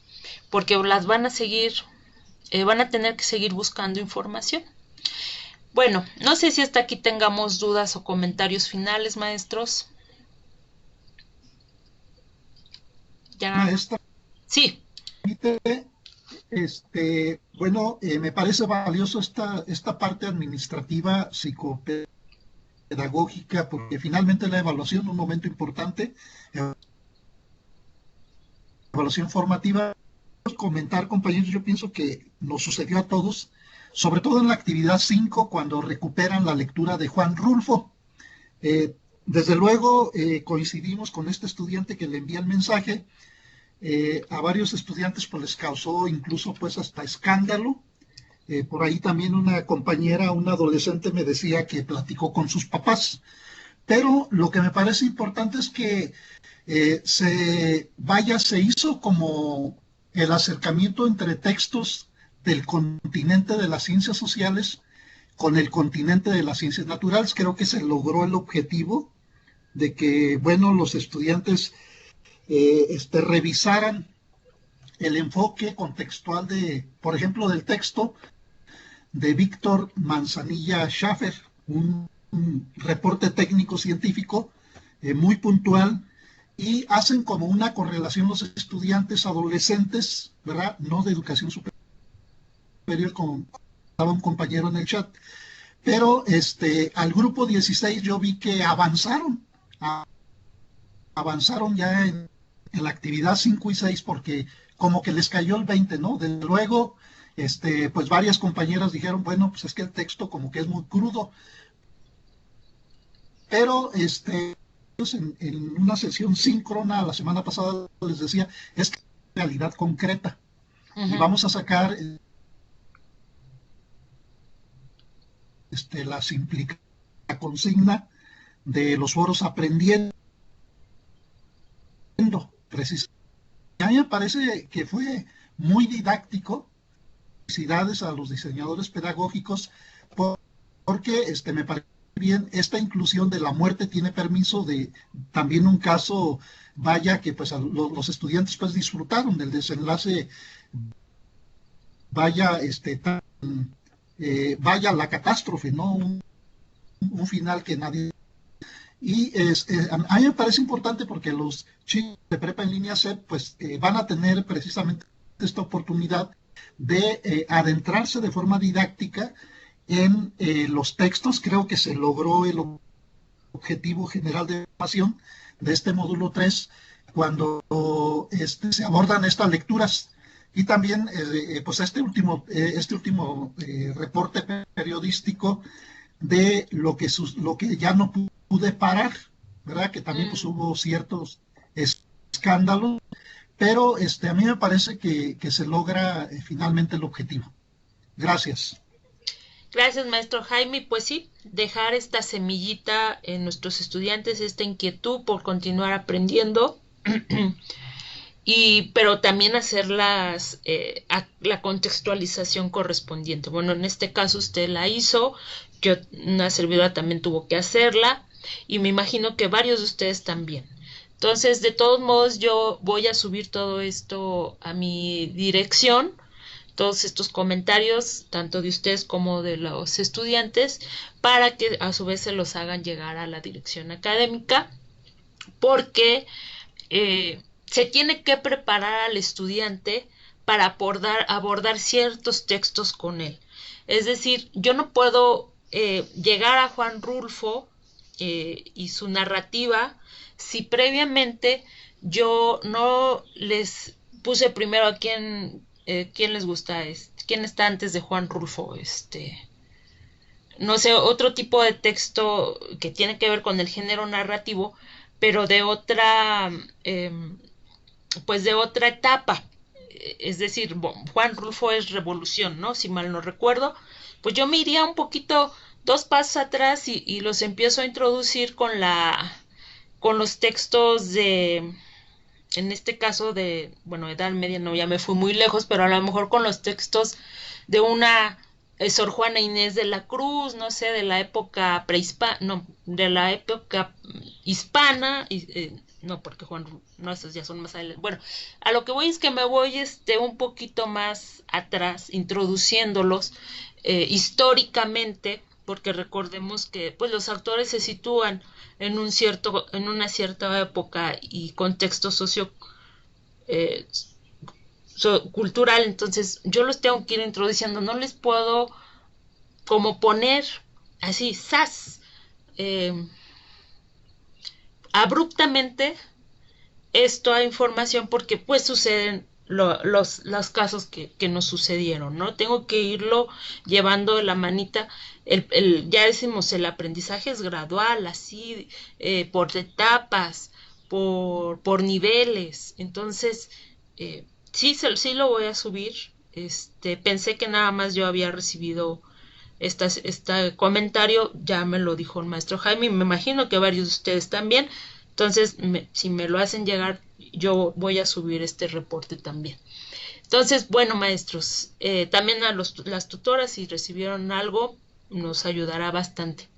porque las van a seguir, van a tener que seguir buscando información. Bueno, no sé si hasta aquí tengamos dudas o comentarios finales, maestros. Ya. Maestra, Sí. Bueno, me parece valioso esta parte administrativa psicopedagógica, porque finalmente la evaluación es un momento importante, evaluación formativa. Comentar, compañeros, yo pienso que nos sucedió a todos, sobre todo en la actividad 5, cuando recuperan la lectura de Juan Rulfo. Desde luego coincidimos con este estudiante que le envía el mensaje. A varios estudiantes pues les causó incluso pues hasta escándalo. Por ahí también una compañera, una adolescente, me decía que platicó con sus papás. Pero lo que me parece importante es que se hizo como el acercamiento entre textos del continente de las ciencias sociales con el continente de las ciencias naturales. Creo que se logró el objetivo de que, bueno, los estudiantes revisaran el enfoque contextual por ejemplo, del texto de Víctor Manzanilla Schaffer, un reporte técnico científico muy puntual, y hacen como una correlación los estudiantes adolescentes, ¿verdad? No de educación superior, como estaba un compañero en el chat, pero al grupo 16 yo vi que avanzaron ya en la actividad 5 y 6, porque como que les cayó el 20, ¿no? Desde luego, pues varias compañeras dijeron, bueno, pues es que el texto como que es muy crudo, pero en una sesión síncrona la semana pasada les decía, es que es realidad concreta. Y vamos a sacar la consigna de los foros aprendiendo, precisamente. A mí me parece que fue muy didáctico. Felicidades a los diseñadores pedagógicos, porque me parece bien esta inclusión de la muerte. Tiene permiso de también un caso, vaya, que pues los estudiantes pues disfrutaron del desenlace, vaya, vaya la catástrofe, ¿no? Un final que nadie... Y a mí me parece importante porque los chicos de prepa en línea C pues van a tener precisamente esta oportunidad de adentrarse de forma didáctica en los textos. Creo que se logró el objetivo general de formación de este módulo 3 cuando se abordan estas lecturas. Y también pues este último reporte periodístico de lo que ya no pude parar, ¿verdad? Que también pues hubo ciertos escándalos, pero a mí me parece que se logra finalmente el objetivo. Gracias. Gracias, maestro Jaime. Pues sí, dejar esta semillita en nuestros estudiantes, esta inquietud por continuar aprendiendo, pero también hacer la contextualización correspondiente. Bueno, en este caso usted la hizo, una servidora también tuvo que hacerla, y me imagino que varios de ustedes también. Entonces, de todos modos, yo voy a subir todo esto a mi dirección todos estos comentarios, tanto de ustedes como de los estudiantes, para que a su vez se los hagan llegar a la dirección académica, porque se tiene que preparar al estudiante para abordar ciertos textos con él. Es decir, yo no puedo llegar a Juan Rulfo y su narrativa si previamente yo no les puse primero a quién les gusta, quién está antes de Juan Rulfo, no sé, otro tipo de texto que tiene que ver con el género narrativo, pero de otra, pues de otra etapa. Es decir, Juan Rulfo es revolución, ¿no? Si mal no recuerdo, pues yo me iría un poquito 2 pasos atrás y los empiezo a introducir con los textos de, en este caso de, bueno, Edad Media, no, ya me fui muy lejos, pero a lo mejor con los textos de una Sor Juana Inés de la Cruz, no sé, de la época prehispana, no, de la época hispana, no, porque Juan, no, esos ya son más adelante. Bueno, a lo que voy es que me voy un poquito más atrás, introduciéndolos históricamente, porque recordemos que pues los autores se sitúan en una cierta época y contexto cultural, entonces yo los tengo que ir introduciendo, no les puedo como poner así, abruptamente esta información, porque pues suceden los casos que nos sucedieron, ¿no? Tengo que irlo llevando de la manita. Ya decimos, el aprendizaje es gradual, así, por etapas, por niveles. Entonces, sí lo voy a subir. Pensé que nada más yo había recibido este comentario, ya me lo dijo el maestro Jaime, y me imagino que varios de ustedes también. Entonces, si me lo hacen llegar, yo voy a subir este reporte también. Entonces, bueno, maestros, también a las tutoras, si recibieron algo, nos ayudará bastante.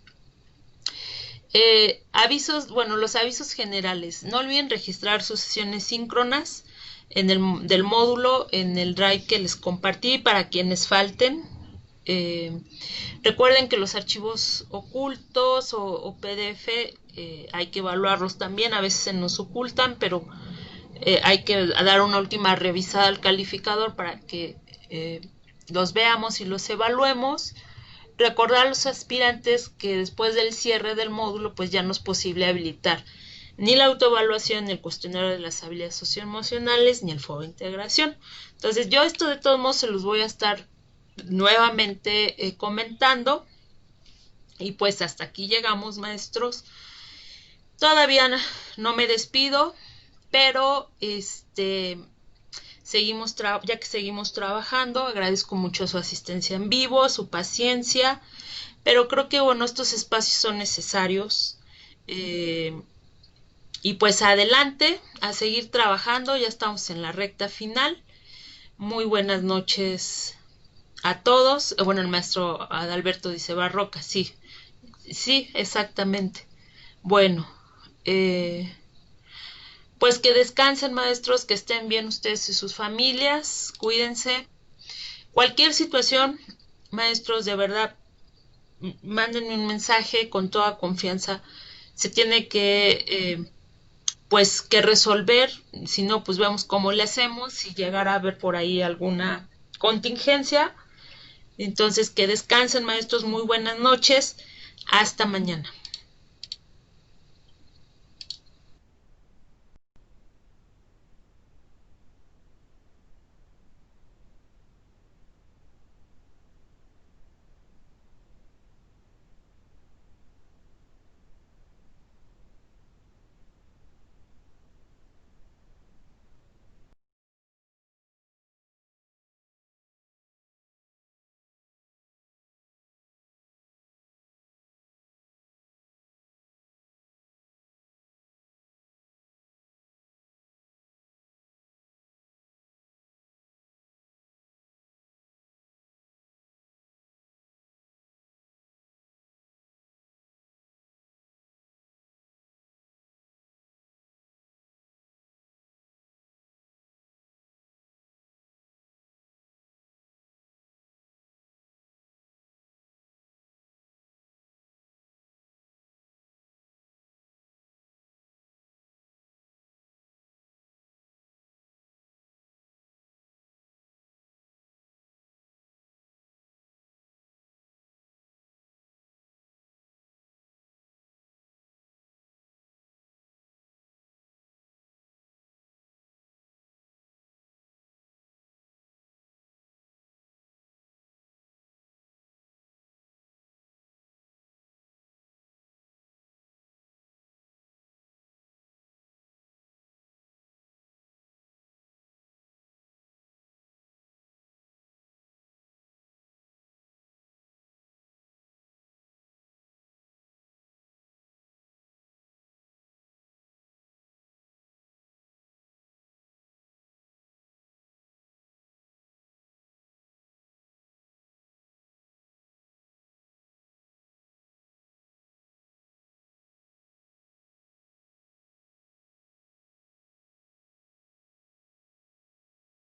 Los avisos generales. No olviden registrar sus sesiones síncronas del módulo en el drive que les compartí para quienes falten. Recuerden que los archivos ocultos o PDF hay que evaluarlos también, a veces se nos ocultan, pero hay que dar una última revisada al calificador para que los veamos y los evaluemos. Recordar a los aspirantes que después del cierre del módulo pues ya no es posible habilitar ni la autoevaluación, ni el cuestionario de las habilidades socioemocionales, ni el foro de integración. Entonces yo esto de todos modos se los voy a estar nuevamente comentando. Y pues hasta aquí llegamos, maestros. Todavía no me despido, pero ya que seguimos trabajando, agradezco mucho su asistencia en vivo, su paciencia, pero creo que bueno, estos espacios son necesarios. Y pues adelante, a seguir trabajando, ya estamos en la recta final. Muy buenas noches a todos. Bueno, el maestro Adalberto dice Barroca, sí, exactamente. Bueno, pues que descansen, maestros, que estén bien ustedes y sus familias, cuídense. Cualquier situación, maestros, de verdad, mándenme un mensaje con toda confianza. Se tiene que resolver, si no, pues vemos cómo le hacemos, si llegara a haber por ahí alguna contingencia. Entonces, que descansen, maestros, muy buenas noches, hasta mañana.